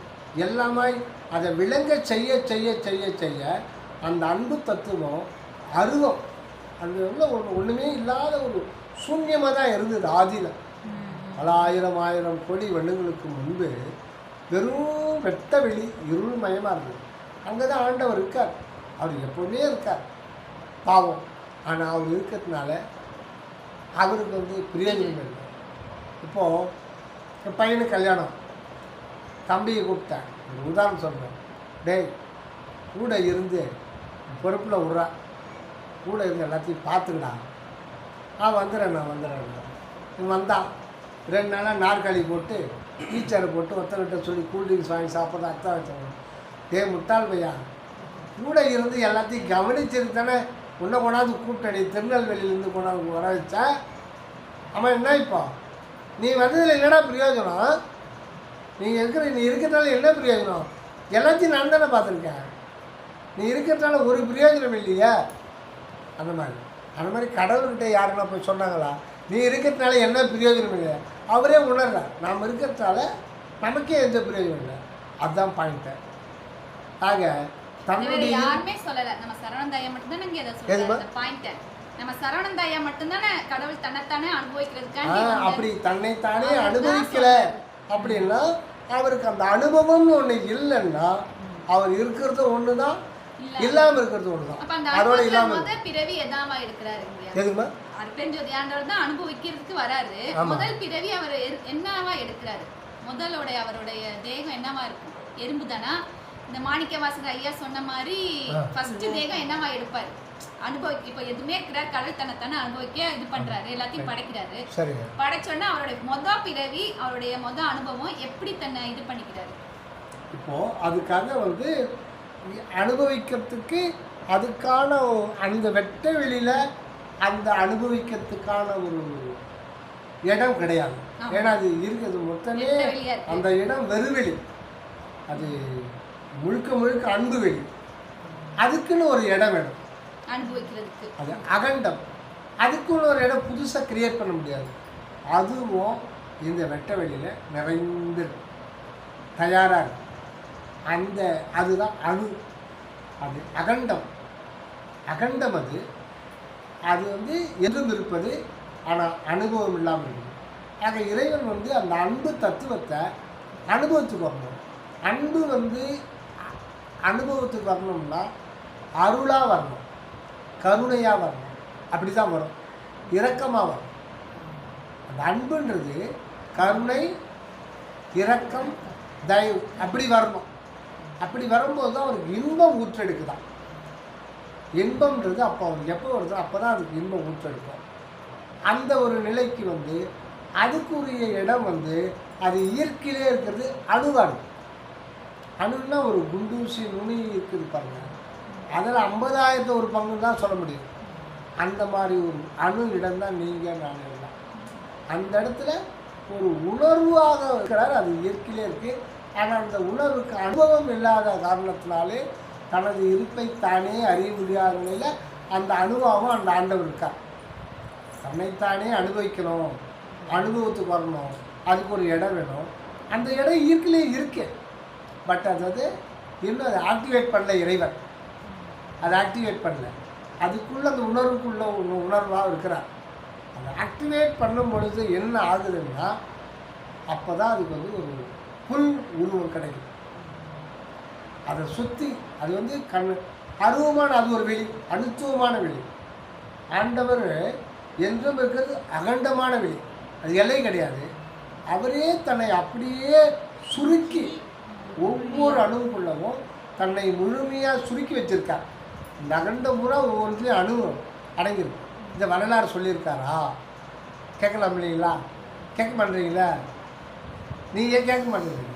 எல்லாமாய் அதை விளங்க செய்ய செய்ய செய்ய செய்ய அந்த அன்பு தத்துவம் அருவம் அந்த உள்ள ஒன்றுமே இல்லாத ஒரு சூன்யமாக தான் இருந்தது. ஆதியில் பல ஆயிரம் கோடி வருடங்களுக்கு முன்பு வெறும் வெட்ட வெளி இருள்மயமாக இருந்தது. அங்கே தான் ஆண்டவர் இருக்கார். அவர் எப்போவுமே இருக்கார், பாவம். ஆனால் அவர் இருக்கிறதுனால அவருக்கு வந்து பிரயோஜனம் இல்லை. இப்போது என் பையனுக்கு கல்யாணம், தம்பியை கூப்பிட்டேன், ஒரு உதாரணம் சொல்கிறேன். டேய் கூட இருந்து பொறுப்பில் விட்றா, கூட இருந்து எல்லாத்தையும் பார்த்துக்கிடா. நான் வந்துடுறேன். இவன் வந்தான் 2 நாளாக நாற்காலி போட்டு டீச்சரை போட்டு ஒருத்தர்கிட்ட சொல்லி கூல்ட்ரிங்க்ஸ் வாங்கி சாப்பிட்ற அர்த்தம் வச்சவங்க. முட்டாள் பையா, கூட இருந்து எல்லாத்தையும் கவனிச்சிருக்கு தானே உன்னை கொண்டாந்து கூப்பிட்டடி, திருநெல்வேலியிலேருந்து கொண்டாந்து வர வச்சா. ஆமாம், என்ன இப்போ நீ வந்ததில் என்னடா பிரயோஜனம்? நீ இருக்கிறதால என்ன பிரயோஜனம்? எல்லாத்தையும் நான் தானே பார்த்துருக்கேன். நீ இருக்கிறதால ஒரு பிரயோஜனம் இல்லையா? அந்த மாதிரி கடவுள்கிட்ட யாருன்னா போய் சொன்னாங்களா நீ இருக்கிறதுனால என்ன பிரயோஜனம் இல்லை? அவரே உணர்றார், நாம் இருக்கிறதால நமக்கே எந்த பிரயோஜனம் இல்லை. அதுதான் பாயிண்ட்டு. ஆக தன்னுடைய யாருமே சொல்லல, நம்ம சரவணந்தாயா மட்டும்தான் இங்க இத சொல்றாரு. பாயிண்ட் நம்ம சரவணந்தாயா மட்டும்தானே கடவுள் தன்னைத்தானே அனுபவிக்கிறதுக்காண்டி அப்படி தன்னைத்தானே அனுபவிக்கல அப்படின்னா அவருக்கு அந்த அனுபவம்னு ஒன்று இல்லைன்னா அவர் இருக்கிறது ஒன்று தான், இல்லாம இருக்கிறது ஒன்று தான். அதோட இல்லாம பிறவி எதாமா எடுக்கிறாரு. எதுமா அற்பெஞ்சோதி ஆண்டவர் தான் அனுபவிக்கிறதுக்கு வராரு. முதல் பிறவி அவர் என்னவா எடுக்கிறாரு? முதலோட அவருடைய தேகம் என்னவா இருக்கும்? எறும்பு தானா? இந்த மாணிக்க வாசகர் ஐயா சொன்ன மாதிரி ஃபர்ஸ்ட் தேகம் என்னவா எடுப்பாரு? இப்போ எதுவுமே இருக்கிறார், கடவுள் தன்னைத்தானே அனுபவிக்க இது பண்றாரு, எல்லாத்தையும் படைக்கிறாரு. சரிங்க. படைச்சோன்னா அவருடைய பிறவி, அவருடைய அனுபவம் எப்படி தன்னை இது பண்ணிக்கிறாரு? இப்போ அதுக்காக வந்து அனுபவிக்கிறதுக்கு அதுக்கான அந்த வெட்ட வெளியில அந்த அனுபவிக்கிறதுக்கான ஒரு இடம் கிடையாது. ஏன்னா அது இருக்கிறது மொத்தமே அந்த இடம் வெறுவெளி, அது முழுக்க முழுக்க அன்பு வெளி. அதுக்குன்னு ஒரு இடம் வேணும் அனுபவிக்கிறதுக்கு. அது அகண்டம். அதுக்குன்னு ஒரு இடம் புதுசாக கிரியேட் பண்ண முடியாது. அதுவும் இந்த வெட்ட வெளியில் நிறைந்து தயாராக இருக்கு. அந்த அதுதான் அணு. அது அகண்டம். அகண்டம் அது அது வந்து எதுவும் இருப்பது, ஆனால் அனுபவம் இல்லாமல் இருக்குது. ஆக இறைவன் வந்து அந்த அன்பு தத்துவத்தை அனுபவத்துக்கு வரணும். அன்பு வந்து அனுபவத்துக்கு வரணும்னா அருளாக வரணும், கருணையாக வரணும். அப்படி தான் வரும், இரக்கமாக வரும். அந்த அன்புன்றது கருணை, இரக்கம், தயவு அப்படி வரணும். அப்படி வரும்போது தான் அவருக்கு இன்பம் ஊற்றெடுக்குதான். இன்பம்ன்றது அப்போ அவருக்கு எப்போ வருதோ அப்போ தான் அதுக்கு இன்பம் ஊற்றெடுக்கும். அந்த ஒரு நிலைக்கு வந்து அதுக்குரிய இடம் வந்து அது இயற்கையிலே இருக்கிறது அணுவாடு. அணுன்னா ஒரு குண்டூசி நுனி இருக்குது பாருங்க, அதில் 50,000 ஒரு பங்கு தான் சொல்ல முடியும். அந்த மாதிரி ஒரு அணு இடம் தான் நீங்கள் நான் எல்லாம். அந்த இடத்துல ஒரு உணர்வாக இருக்கிறார், அது இயற்கையிலே இருக்குது. ஆனால் அந்த உணர்வுக்கு அனுபவம் இல்லாத காரணத்தினாலே தனது இருப்பை தானே அறிய முடியாத நிலையில் அந்த அனுபவம் அந்த ஆண்டவர் இருக்கார். தன்னைத்தானே அனுபவிக்கணும், அனுபவத்துக்கு வரணும், அதுக்கு ஒரு இடம் வேணும். அந்த இடம் இயற்கையிலே இருக்கு. பட் அது இன்னும் அதை ஆக்டிவேட் பண்ணல இறைவன். அதை ஆக்டிவேட் பண்ணல. அதுக்குள்ளே அந்த உணர்வுக்குள்ள உணர்வாக இருக்கிறார். அதை ஆக்டிவேட் பண்ணும் பொழுது என்ன ஆகுதுன்னா அப்போ தான் அதுக்கு வந்து ஒரு புல் உருவம் கிடைக்கும். அதை சுற்றி அது வந்து அருவமான, அது ஒரு வெளி, அனுத்துவமான வெளி. ஆண்டவர் என்றும் இருக்கிறது அகண்டமான வெளி, அது எல்லை கிடையாது. அவரே தன்னை அப்படியே சுருக்கி ஒவ்வொரு அணுவுக்குள்ளவும் தன்னை முழுமையாக சுருக்கி வச்சிருக்கார். இந்த அகண்ட முறை ஒவ்வொன்றுலேயும் அணு அடங்கியிருக்கு. இந்த வரலாறு சொல்லியிருக்காரா? கேட்கலாம் இல்லைங்களா? கேட்க மாட்டீங்களா? நீங்கள் கேட்க மாட்டேங்கிறீங்க.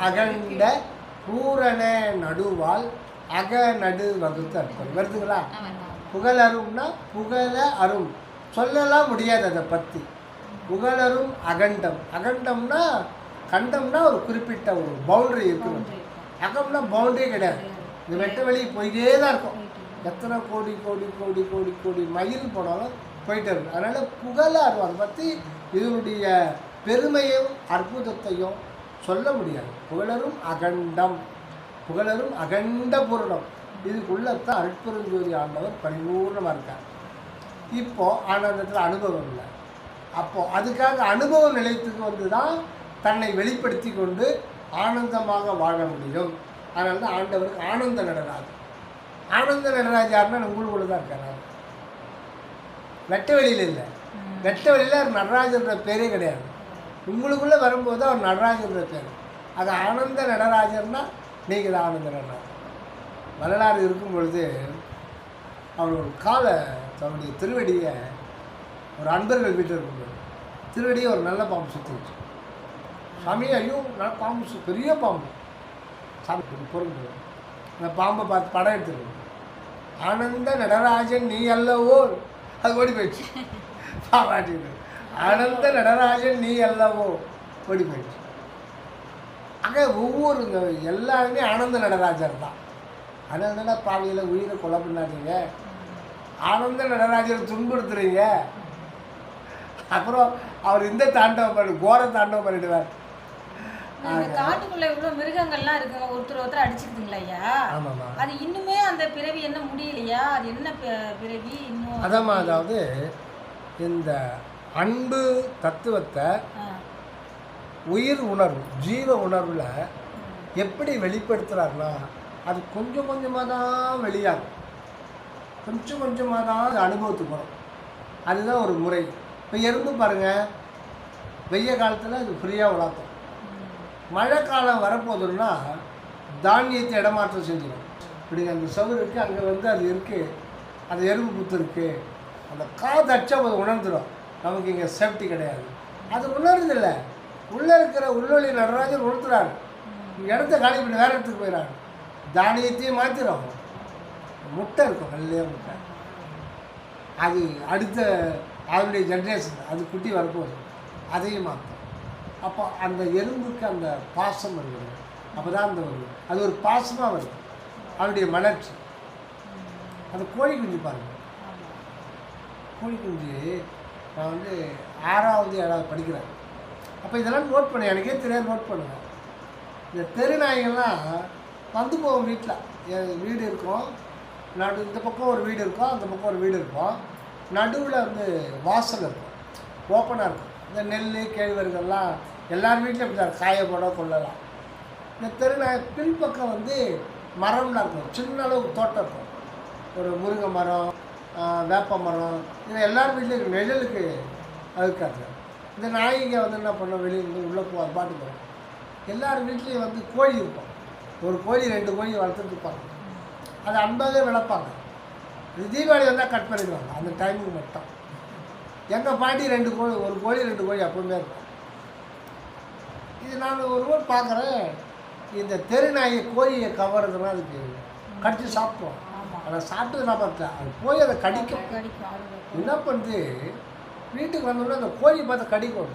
அகண்ட பூரண நடுவால் அக நடு வகுத்து அர்த்தம் வருதுங்களா? புகழரும்னா புகழ அரும் சொல்லலாம் முடியாது. அதை பற்றி புகழரும் அகண்டம். அகண்டம்னா கண்டம்னா ஒரு குறிப்பிட்ட ஒரு பவுண்டரி இருக்கணும். அகம்னா பவுண்டரியே கிடையாது. இந்த வெட்ட வெளியே போயிட்டே தான் இருக்கும். எத்தனை கோடி கோடி கோடி கோடி கோடி மைல் போனாலும் போயிட்டே இருக்கும். அதனால் புகழ அரும் அதை பற்றி இதனுடைய பெருமையும் அற்புதத்தையும் சொல்ல முடியாது. புகழரும் அகண்டம், புகழரும் அகண்ட பூரணம். இதுக்குள்ளத்தான் அருட்பெருஞ்சோதி ஆண்டவர் பரிபூர்ணமாக இருக்கார். இப்போது ஆனந்தத்தில் அனுபவம் இல்லை. அப்போது அதுக்காக அனுபவ நிலையத்துக்கு வந்து தான் தன்னை வெளிப்படுத்தி கொண்டு ஆனந்தமாக வாழ முடியும். அதனால தான் ஆண்டவருக்கு ஆனந்த நடராஜர். ஆனந்த நடராஜ் யாருன்னா உங்களுக்குள்ள தான் இருக்கார். வெட்ட வெளியில் இல்லை. வெட்ட வெளியில் அவர் நடராஜன்ற பேரே கிடையாது. உங்களுக்குள்ளே வரும்போது அவர் நடராஜன்ற பேர். அது ஆனந்த நடராஜர்னா நீங்கள் தான் ஆனந்த நடராஜர். வரலாறு இருக்கும் பொழுது அவர் ஒரு காலை தன்னுடைய திருவடியை ஒரு அன்பர்கள் வீட்டில் இருக்கும்போது திருவடியை ஒரு நல்ல பாம்பு சுற்றி வச்சு, சாமி ஐயோ நான் பாம்பு பெரிய பாம்பு சாமி பொருள் அந்த பாம்பை பார்த்து படம் எடுத்துருக்கோம். ஆனந்த நடராஜன் நீ அல்லவோ, அது ஓடி போயிடுச்சு. பாவாட்டிட்டு ஆனந்த நடராஜன் நீ அல்லவோ ஓடி போயிடுச்சு. அங்கே ஒவ்வொரு எல்லாருமே ஆனந்த நடராஜர் தான். அதனால பாவியில் உயிரை கொலை பண்ணாதீங்க, ஆனந்த நடராஜரை துன்புறுத்துறீங்க. அப்புறம் அவர் இந்த தாண்டவம் பண்ணி கோர தாண்டவம் பண்ணிடுவார். காட்டுக்குள்ள இவ்வளவு மிருகங்கள்லாம் இருக்குங்க, ஒருத்தர் அடிச்சுக்குதுங்களா ஐயா? அது இன்னுமே அந்த பிறவி என்ன முடியலையா? அது என்ன பிறவி இன்னும்? அதாம்மா, அதாவது இந்த அன்பு தத்துவத்தை உயிர் உணர்வு ஜீவ உணர்வில் எப்படி வெளிப்படுத்துகிறாருன்னா அது கொஞ்சம் கொஞ்சமாக தான் வெளியாகும். கொஞ்சம் கொஞ்சமாக தான் அது அனுபவத்துக்கு வரும். அதுதான் ஒரு முறை. இப்போ எறும்பு பாருங்கள், வெய்ய காலத்தில் அது ஃப்ரீயாக வளர்க்கும். மழை காலம் வரப்போதுன்னா தானியத்தை இடமாற்றம் செஞ்சிடும். இப்படி அந்த சவுறு இருக்குது, அங்கே வந்து அது இருக்குது, அந்த எறும்பு புத்து இருக்குது, அந்த காது அச்சா அது உணர்ந்துடும் நமக்கு இங்கே சேஃப்டி கிடையாது. அது உணர்றதில்லை. உள்ளே இருக்கிற உள்ளொளி நடராஜர் உணர்த்துறாரு, இடத்த காலி பண்ணி வேறு இடத்துக்கு போயிடறாரு. தானியத்தையும் மாற்றிடும். முட்டை இருக்கும், வெள்ளையாக முட்டை. அது அடுத்த அதனுடைய ஜென்ரேஷன், அது குட்டி வரப்போகுது, அதையும் மாற்றும். அப்போ அந்த எறும்புக்கு அந்த பாசம் வருது. அப்போ தான் அந்த வருது, அது ஒரு பாசமாக வருது, அதனுடைய மலர்ச்சி. அந்த கோழி குஞ்சு பாருங்கள், கோழி குஞ்சு நான் வந்து 6வது 7வது படிக்கிறேன். அப்போ இதெல்லாம் நோட் பண்ணேன், எனக்கே தெரியாது, நோட் பண்ணுவேன். இந்த தெருநாய்கள்லாம் வந்து போவோம். வீட்டில் வீடு இருக்கும், இந்த பக்கம் ஒரு வீடு இருக்கும், அந்த பக்கம் ஒரு வீடு இருக்கும், நடுவில் வந்து வாசல் இருக்கும், ஓப்பனாக இருக்கும். இந்த நெல் கேழ்வர்கள்லாம் எல்லார் வீட்லையும் இப்படி தான் காய போட கொள்ளலாம். இந்த தெருநாய் பின்பக்கம் வந்து மரம்லாம் இருக்கும், சின்ன அளவுக்கு தோட்டம் இருக்கும், ஒரு முருங்கை மரம், வேப்ப மரம், இது எல்லார் வீட்லேயும் நிழலுக்கு அதுக்காது. இந்த நாய்ங்க வந்து என்ன பண்ணோம், வெளியே வந்து உள்ளே போவார் பாட்டுக்கு வரும். எல்லார் வீட்லேயும் வந்து கோழி இருக்கும், ஒரு கோழி 2 கோழி வளர்த்துட்டு இருப்பாங்க. அதை அன்பாகவே வளர்ப்பாங்க. இது தீபாவளி வந்தால் கட் பண்ணிடுவாங்க அந்த டைமுக்கு மட்டும். எங்கள் பாட்டி 2 கோழி, ஒரு கோழி 2 கோழி அப்பவுமே இருக்கும். இது நான் ஒரு ஊர் பார்க்குறேன், இந்த தெருநாயை கோழியை கவர்றதுலாம் அதுக்கு கடிச்சு சாப்பிடுவோம். ஆனால் சாப்பிட்டு என்ன பார்த்தேன், அது போய் அதை கடிக்கும். என்ன பண்ணுது, வீட்டுக்கு வந்தோடனே அந்த கோழி பார்த்து கடிக்கும்.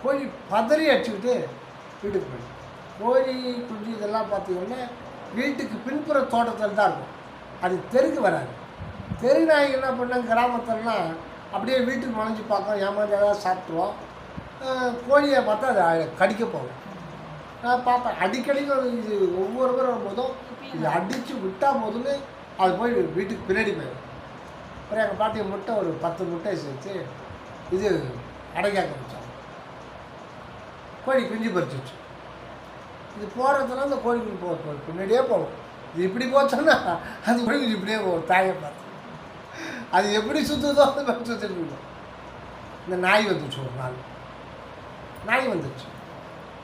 கோழி பதறி அடிச்சுக்கிட்டு வீட்டுக்கு போயிடும். கோழி குஞ்சு இதெல்லாம் பார்த்தீங்கன்னா வீட்டுக்கு பின்புற தோட்டத்தில் தான் இருக்கும், அது தெருக்கு வராது. தெரு நாய்க்கு என்ன பண்ணாங்க, கிராமத்துலலாம் அப்படியே வீட்டுக்கு நுழைஞ்சு பார்க்கோம், ஏமாந்து ஏதாவது சாப்பிட்ருவோம். கோழியை பார்த்தா அது கடிக்க போகும். நான் பார்ப்பேன் அடிக்கடிக்கு, இது ஒவ்வொரு பேர் வரும்போதும் இது அடித்து விட்டால் போதுன்னு அது போய் வீட்டுக்கு பின்னாடி போயிடும். அப்புறம் எங்கள் பாட்டியை முட்டை ஒரு 10 முட்டையை சேர்த்து இது அடைக்காக்க வச்சாங்க. கோழி குஞ்சு பறிச்சிச்சு. இது போகிறதுனால அந்த கோழி குஞ்சு போகும், பின்னாடியே போகும். இது இப்படி போச்சோன்னா அது கோழி குஞ்சு இப்படியே போகும், தாயை பார்த்து. அது எப்படி சுற்றுதோ அந்த மாதிரி சுற்றிட்டு. இந்த நாய் வந்துச்சு, ஒரு நாள் நாய் வந்துச்சு.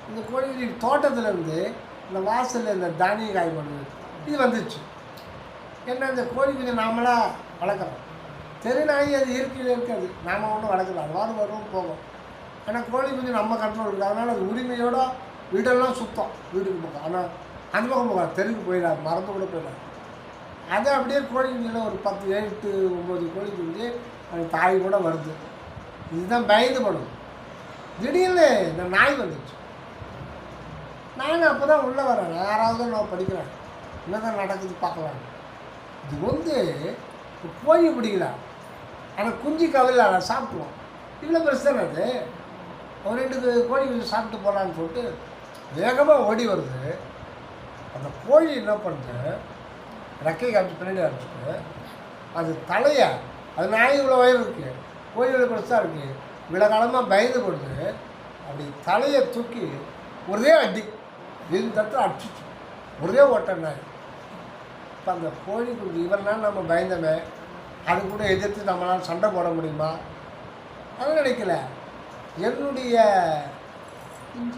இந்த கோழி குஞ்சு தோட்டத்துலேருந்து இந்த வாசலில் இந்த தானிய காய் பண்ணுது, இது வந்துச்சு. என்ன, இந்த கோழி குஞ்சு நாமளாக வளர்க்குறோம். தெரு நாய் அது இயற்கையில் இருக்காது, நாம் ஒன்றும் வளர்க்கலாம், அது வரும் போகும். ஆனால் கோழி குஞ்சு நம்ம கண்ட்ரோல் இருக்குது, அதனால் அது உரிமையோட வீடெல்லாம் சுத்தம், வீட்டுக்கு போகும். ஆனால் அந்த பக்கம் போகாது, தெருக்கு போயிடாது, மறந்து கூட போயிடாது. அதை அப்படியே கோழி குஞ்சில் ஒரு 10, 8, 9 கோழி குஞ்சு அது தாய் கூட வருது. இதுதான் பயந்து படும். திடீர்னு இந்த நாய் வந்துச்சு. நான் அப்போ தான் உள்ளே வரேன், யாராவது நான் படிக்கிறேன், என்ன தான் நடக்குது பார்க்கலாம். இது வந்து கோழி பிடிக்கலாம், ஆனால் குஞ்சு கவிழ சாப்பிடுவோம். இவ்வளோ பெருசு தானே அது. ஒரு 2 கோழி கொஞ்சம் சாப்பிட்டு போகலான்னு சொல்லிட்டு வேகமாக ஓடி வருது. அந்த கோழி என்ன பண்ணுது, ரெக்கை காமிச்சு பின்னாடி அடிச்சுட்டு அது தலையை, அது நாய் இவ்வளோ வயிறு இருக்குது, கோழி இவ்வளோ பெருசாக இருக்குது, இவ்வளோ காலமாக பயந்து போடுது. அப்படி தலையை தூக்கி ஒரே அடி, இது தட்டு அடிச்சிச்சு, ஒரே ஓட்ட நாய். இப்போ அந்த கோழி குஞ்சு இவரெல்லாம் நம்ம பயந்தமே, அது கூட எதிர்த்து நம்மளால் சண்டை போட முடியுமா? அது நினைக்கல. என்னுடைய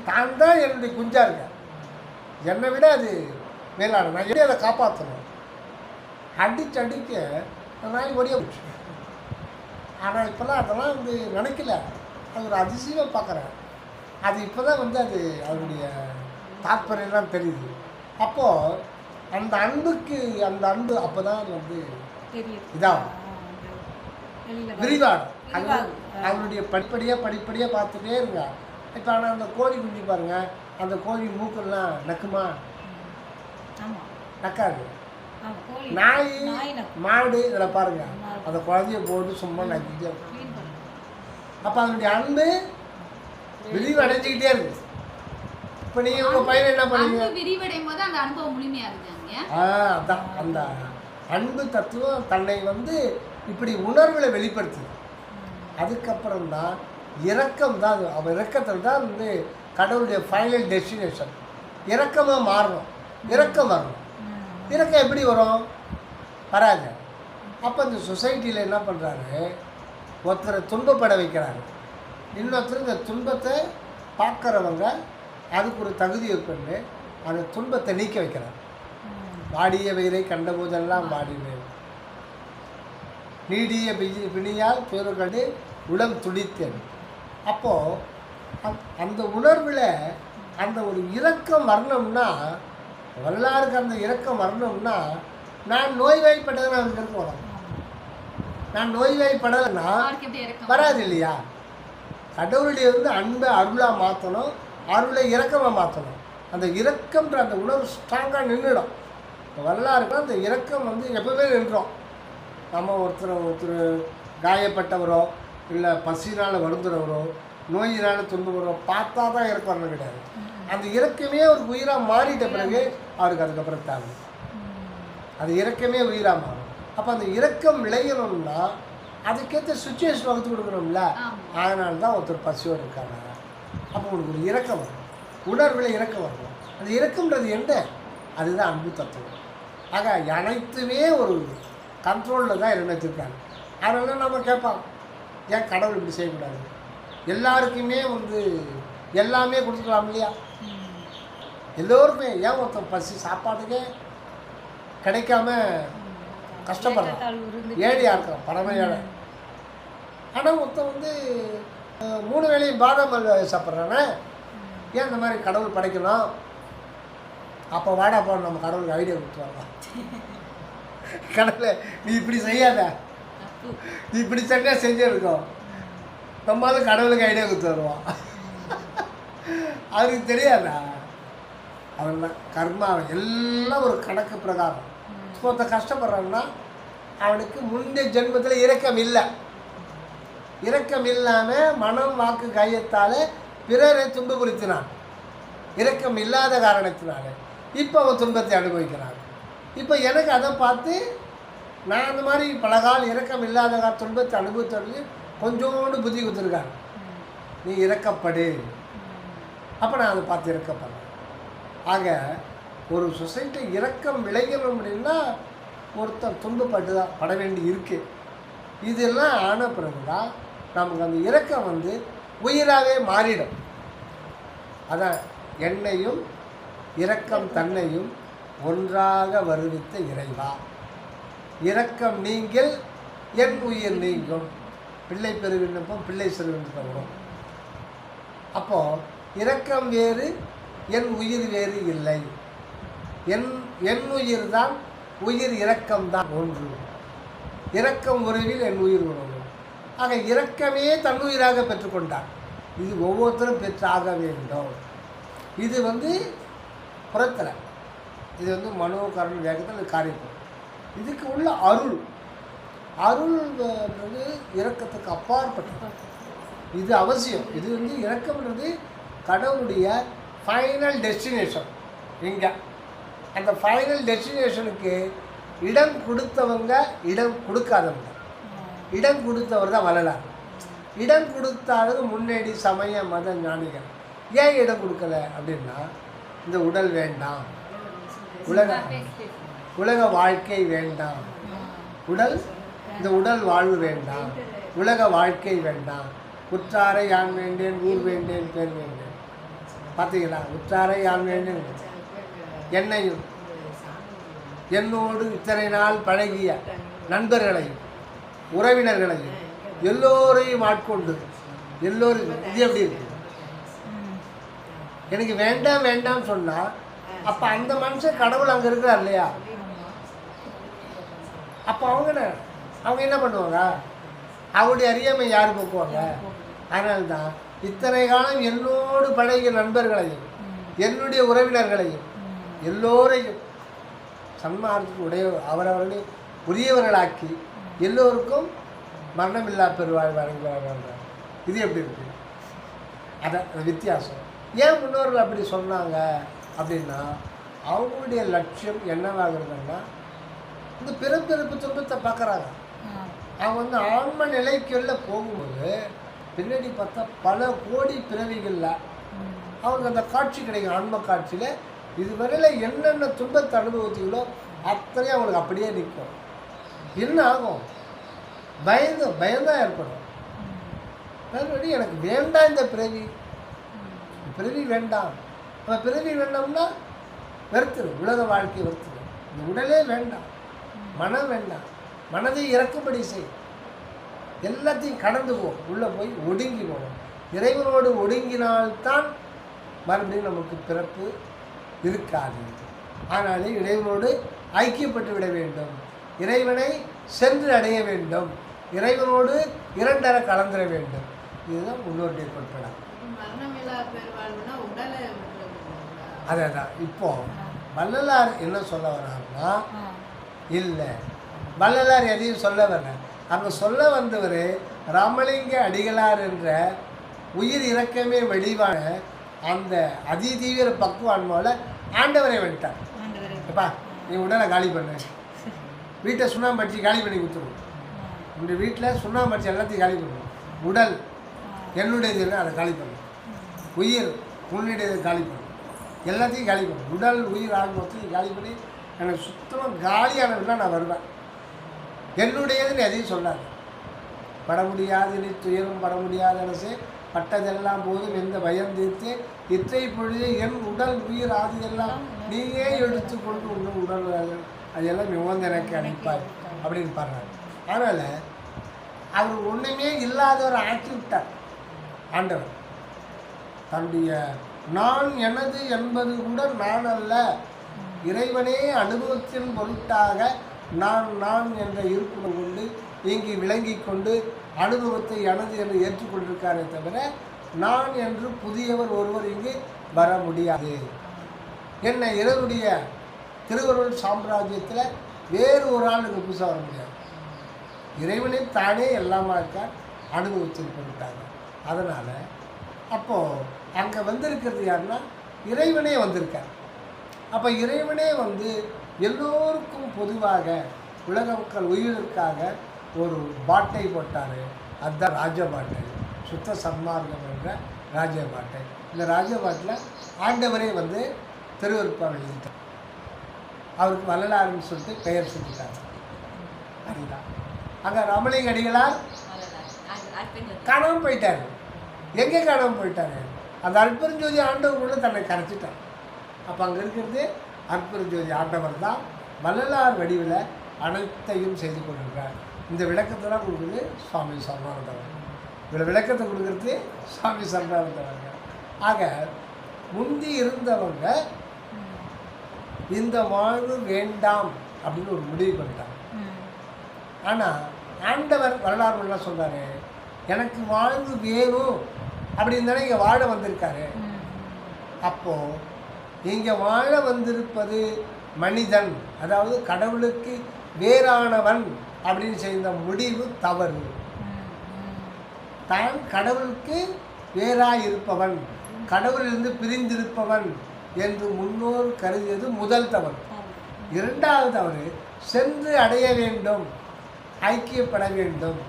தான் தான் என்னுடைய குஞ்சாக இருக்கேன், என்னை விட அது மேலான, நான் எப்படி அதை காப்பாற்றணும். அடிக்க நாய் ஒரே போச்சு. ஆனால் இப்போல்லாம் அதெல்லாம் வந்து நினைக்கல, அது ஒரு அதிசயமாக பார்க்குறேன். அது இப்போ தான் வந்து அது அதனுடைய தாற்பயம்லாம் தெரியுது. அப்போது அந்த அன்புக்கு, அந்த அன்பு அப்போ தான் அது வந்து இதாகும், விரிவாடும். அது அவனுடைய படிப்படியாக பார்த்துட்டே இருங்க. இப்போ ஆனால் அந்த கோழி குஞ்சு பாருங்கள், அந்த கோழி மூக்கெல்லாம் நக்குமா? நக்காது. நாய் மாடு இதில் பாருங்கள், அந்த குழந்தைய போட்டு சும்மா நக்கிட்டே இருக்கும். அப்போ அதனுடைய அன்பு விரிவடைஞ்சிக்கிட்டே இருக்கு. இப்போ நீங்கள் உங்கள் பையனை என்ன பண்ணுவீங்க, விரிவடையும் போது அந்த அனுபவம் முழுமையாக இருக்குங்க. அதான் அந்த அன்பு தத்துவம் தன்னை வந்து இப்படி உணர்வுகளை வெளிப்படுத்துது. அதுக்கப்புறம் தான் இரக்கம் தான். அது அவன் இரக்கத்தில் தான் வந்து கடவுளுடைய ஃபைனல் டெஸ்டினேஷன். இரக்கமாக மாறணும், இரக்கம் வரணும். இரக்கம் எப்படி வரும்? வராது. அப்போ இந்த சொசைட்டியில் என்ன பண்ணுறாரு, ஒருத்தரை துன்பப்பட வைக்கிறாரு, இன்னொருத்தர் இந்த துன்பத்தை பார்க்குறவங்க அதுக்கு ஒரு தகுதி இருக்குன்னு அந்த துன்பத்தை நீக்க வைக்கிறார். வாடிய வயிறை கண்ட போதெல்லாம் வாடினேன், நீடிய பிணியால் துயர் கண்டு உளம் துடித்தேன். அப்போது அந்த உணர்வில் அந்த ஒரு இரக்கம் வரணும்னா, வரலாறுக்கு அந்த இரக்கம் வரணும்னா, நான் நோய்வாய்ப்பட்டதுன்னு அவருக்கு இருக்க வரும். நான் நோய்வாய்ப்படலைன்னா வராது இல்லையா? கடவுளுடைய அன்பை அருளாக மாற்றணும், அருளை இரக்கமாக மாற்றணும். அந்த இரக்கம்ன்ற அந்த உணர்வு ஸ்ட்ராங்காக நின்றுடும். இப்போ வரலாறுக்குன்னா அந்த இரக்கம் எப்பவுமே நின்றோம். நம்ம ஒருத்தர் காயப்பட்டவரோ இல்லை பசினால் வருந்துறவரோ நோயினால் துன்புறவரோ பார்த்தா தான் இறக்கம் வரணும் கிடையாது. அந்த இறக்கமே அவருக்கு உயிராக மாறிட்ட பிறகு அவருக்கு அதுக்கப்புறம் தேவை. அது இறக்கமே உயிராக மாறும். அப்போ அந்த இரக்கம் விளையணும்னா அதுக்கேற்ற சுச்சுவேஷன் வகுத்து கொடுக்கணும்ல. அதனால தான் ஒருத்தர் பசியோடு இருக்காங்க. அப்போ உங்களுக்கு ஒரு இரக்கம் வரும், உணர்வில் இரக்கம் வரணும். அந்த இரக்கம்ன்றது என்ன? அதுதான் அன்பு தத்துவம். ஆக அனைத்துமே ஒரு கண்ட்ரோலில் தான் இருந்து வச்சுருக்காங்க. அதனால நம்ம கேட்பாங்க, ஏன் கடவுள் இப்படி செய்யக்கூடாது? எல்லாருக்குமே எல்லாமே கொடுத்துக்கலாம் இல்லையா? எல்லோருமே ஏன் ஒருத்தன் பசி சாப்பாட்டுக்கே கிடைக்காம கஷ்டப்படுறான், ஏழையாக இருக்கிறான், பரம ஏழை. ஆனால் ஒருத்தன் 3 வேளையும் பாதாம் சாப்பிட்றானே, ஏன் இந்த மாதிரி கடவுள் படைக்கணும்? அப்போ வாடா போன நம்ம கடவுளுக்கு ஐடியா கொடுத்துருவாங்க. கடவுளை நீ இப்படி செய்யாத, நீ இப்படி செஞ்சே இருக்கோம், நம்மளால கடவுளுக்கு ஐடியா கொடுத்து வருவான். அவருக்கு தெரியாதா? அவன் கர்மா எல்லாம் ஒரு கணக்கு பிரகாரம். இப்போ கஷ்டப்படுறான்னா அவனுக்கு முந்தைய ஜென்மத்தில் இரக்கம் இல்லை. இரக்கம் இல்லாமல் மனம் வாக்கு கையத்தால் பிறரை துன்புறுத்தினான். இரக்கம் இல்லாத காரணத்தினால இப்போ அவன் துன்பத்தை அனுபவிக்கிறான். இப்போ எனக்கு அதை பார்த்து நான் அந்த மாதிரி பலகால் இரக்கம் இல்லாத துன்பத்தை அனுபவித்தவர்களுக்கு கொஞ்சோண்டு புத்தி கொடுத்துருக்காங்க, நீ இறக்கப்படு. அப்போ நான் அதை பார்த்து இறக்கப்படுறேன். ஆக ஒரு சொசைட்டி இரக்கம் விளையணும் அப்படின்னா ஒருத்தர் துன்பப்பட்டு தான் பட வேண்டி இருக்கு. இதெல்லாம் ஆன பிறகு தான் நமக்கு அந்த இரக்கம் உயிராகவே மாறிடும். அதான் என்னையும் இரக்கம் தன்னையும் ஒன்றாக வருவித்த இறைவா, இரக்கம் நீங்கள் என் உயிர் நீங்கும். பிள்ளை பெரு விண்ணப்பம் பிள்ளை சிறு விண்ணப்பம் வரும். அப்போது இரக்கம் வேறு என் உயிர் வேறு இல்லை. என் உயிர் தான் உயிர், இரக்கம்தான் ஒன்று. இரக்கம் உறவில் என் உயிர் உணவு. ஆக இரக்கமே தன்னுயிராக பெற்றுக்கொண்டார். இது ஒவ்வொருத்தரும் பெற்றாக வேண்டும். இது புறத்தில், இது மனோகரண வேகத்தில் காரியம். இதுக்கு உள்ள அருள்ன்றது இரக்கத்துக்கு அப்பாற்பட்டது. இது அவசியம். இது இரக்கம்ன்றது கடவுளுடைய ஃபைனல் டெஸ்டினேஷன். இங்கே அந்த ஃபைனல் டெஸ்டினேஷனுக்கு இடம் கொடுத்தவங்க, இடம் கொடுக்காதவங்க. இடம் கொடுத்தவர் தான் வரலாறு. இடம் கொடுத்தாலும் முன்னேடி சமய மத ஞானிகள். ஏன் இடம் கொடுக்கல அப்படின்னா, இந்த உடல் வேண்டாம், உலக வாழ்க்கை வேண்டாம், இந்த உடல் வாழ்வு வேண்டாம், உலக வாழ்க்கை வேண்டாம், உற்றாரை யான் வேண்டேன், ஊர் வேண்டேன், பேர் வேண்டேன். பார்த்தீங்களா? உற்றாரை யான் வேண்டேன், என்னையும் என்னோடு இத்தனை நாள் பழகிய நண்பர்களையும் உறவினர்களையும் எல்லோரையும் ஆட்கொண்டு எல்லோரும். இது எப்படி இருக்கு? எனக்கு வேண்டாம் வேண்டாம் சொன்னால் அப்போ அந்த மனுஷன் கடவுள் அங்கே இருக்கிறார் இல்லையா? அப்போ அவங்க என்ன பண்ணுவாங்க? அவருடைய அறியாமை யார் போக்குவாங்க? அதனால்தான் இத்தனை காலம் என்னோடு பழகிய நண்பர்களையும் என்னுடைய உறவினர்களையும் எல்லோரையும் சன்மார்க்கத்துடைய அவரவர்களை உரியவர்களாக்கி எல்லோருக்கும் மரணமில்லா பெருவாழ் வழங்குவாங்க. இது எப்படி இருக்கு? அதான் வித்தியாசம். ஏன் முன்னோர்கள் அப்படி சொன்னாங்க அப்படின்னா, அவங்களுடைய லட்சியம் என்னவாக இருக்குன்னா, இந்த பிறப்பிறப்பு துன்பத்தை பார்க்குறாங்க. அவங்க ஆன்ம நிலைக்குள்ள போகும்போது பின்னாடி பார்த்தா பல கோடி பிறவிகளில் அவங்களுக்கு அந்த காட்சி கிடைக்கும். ஆன்ம காட்சியில் இதுவரையில் என்னென்ன துன்பத்தை அனுபவித்தீங்களோ அத்தனையும் அவங்களுக்கு அப்படியே நிற்கும். என்ன ஆகும்? பயம்தான் ஏற்படும். மறுபடி எனக்கு வேண்டாம், இந்த பிறவி வேண்டாம். நம்ம பிறவி வேண்டாம்னா வெறுத்துடும், உலக வாழ்க்கையை வெறுத்துடும். இந்த உடலே வேண்டாம், மனம் வேண்டாம், மனதை இறக்கும்படி செய், எல்லாத்தையும் கடந்து போ, உள்ளே போய் ஒடுங்கி போகணும். இறைவனோடு ஒடுங்கினால்தான் மறுபடியும் நமக்கு பிறப்பு இருக்காது. ஆனாலே இறைவனோடு ஐக்கியப்பட்டு விட வேண்டும், இறைவனை சென்று அடைய வேண்டும், இறைவனோடு இரண்டர கலந்துட வேண்டும். இதுதான் முன்னோருடைய கொள்கை. அதே தான் இப்போ வள்ளலார் என்ன சொல்ல வர்றாருன்னா, இல்லை வள்ளலார் எதையும் சொல்ல வரல. அங்கே சொல்ல வந்தவர் ராமலிங்க அடிகளார் என்ற உயிர் இறக்கமே வடிவான அந்த அதிதீவிர பக்குவான்மாவில் ஆண்டவரை வந்துட்டார். எப்பா நீ உடலை காலி பண்ண, வீட்டை சுண்ணாம்பு அடிச்சு காலி பண்ணி கொடுத்துருவோம், இந்த வீட்டில் சுண்ணாம்பு அடிச்சு எல்லாத்தையும் காலி பண்ணுவோம். உடல் என்னுடையது இல்லை, அதை காலி பண்ணும். உயிர் உன்னுடையது காலி பண்ணும், எல்லாத்தையும் காலி பண்ணும். உடல் உயிர் ஆன்மத்தையும் காலி பண்ணி எனக்கு சுத்தமாக காலியானதுன்னா நான் வருவேன். என்னுடையதுன்னு எதையும் சொன்னார். பட முடியாது நீ துயரும் பட முடியாத அரசு பட்டதெல்லாம் போதும் எந்த பயம் தீர்த்து இற்றை பொழுது என் உடல் உயிர் ஆதி எல்லாம் நீயே எடுத்துக்கொண்டு உங்கள் உடல் அதெல்லாம் மிகுந்த எனக்கு அனுப்பாய் அப்படின்னு பாடுறாரு. அதனால் அவர் ஒன்றுமே இல்லாதவரை ஆக்கி விட்டார் ஆண்டவர். தன்னுடைய நான் எனது என்பது கூட நான் அல்ல, இறைவனே அனுபவத்தின் பொருட்டாக நான் என்ற இருப்புடன் கொண்டு இங்கு விளங்கி கொண்டு அனுபவத்தை எனது என்று ஏற்றுக்கொண்டிருக்காரே தவிர நான் என்று புதியவர் ஒருவர் இங்கு வர முடியாது. என்னை இறைவனுடைய திருவருள் சாம்ராஜ்யத்தில் வேறு ஒரு ஆள் இங்கே புதுசாக வர முடியாது. இறைவனை தானே எல்லாமா இருக்கார், அனுபவத்தில் பொருட்டாங்க. அதனால் அப்போது அங்கே வந்திருக்கிறது யாருன்னா இறைவனே வந்திருக்கார். அப்போ இறைவனே வந்து எல்லோருக்கும் பொதுவாக உலக மக்கள் உயிரிற்காக ஒரு பாட்டை போட்டார். அதுதான் ராஜபாட்டை, சுத்த சன்மார்க்கம் என்ற ராஜபாட்டை. இந்த ராஜபாட்டில் ஆண்டவரே வந்து திருவருப்பாக எழுதிட்டார். அவருக்கு வள்ளலாருன்னு சொல்லிட்டு பெயர் சொல்லிட்டாங்க. அதுதான் அங்கே ராமலிங்க அடிகளார் காணாமல் போயிட்டார். எங்கே காணாமல் போயிட்டார்? அந்த அற்பெருஞ்சோதி ஆண்டவருக்குள்ளே தன்னை கரைச்சிட்டார். அப்போ அங்கே இருக்கிறது அற்பெருஞ்சோதி ஆண்டவர் தான் வள்ளலார் வடிவில் அனைத்தையும் செய்து கொண்டிருக்கிறார். இந்த விளக்கத்தெல்லாம் கொடுக்குறது சுவாமி சரணானந்தவர். இவ்வளோ விளக்கத்தை கொடுக்குறது சுவாமி சரணானந்தவங்க. ஆக முந்தி இருந்தவங்க இந்த வாழ்வு வேண்டாம் அப்படின்னு ஒரு முடிவு பண்ணிட்டாங்க. ஆனால் ஆண்டவர் வரலாறு சொல்கிறாரு, எனக்கு வாழ்வு வேணும் அப்படின்னு தானே இங்கே வாழ வந்திருக்காரு. அப்போது இங்கே வாழ வந்திருப்பது மனிதன், அதாவது கடவுளுக்கு வேறானவன் அப்படின்னு செய்த முடிவு தவறு. தான் கடவுளுக்கு வேறாக இருப்பவன், கடவுளிலிருந்து பிரிந்திருப்பவன் என்று முன்னோர் கருதியது முதல் தவறு. இரண்டாவது தவறு சென்று அடைய வேண்டும், ஐக்கியப்பட வேண்டும்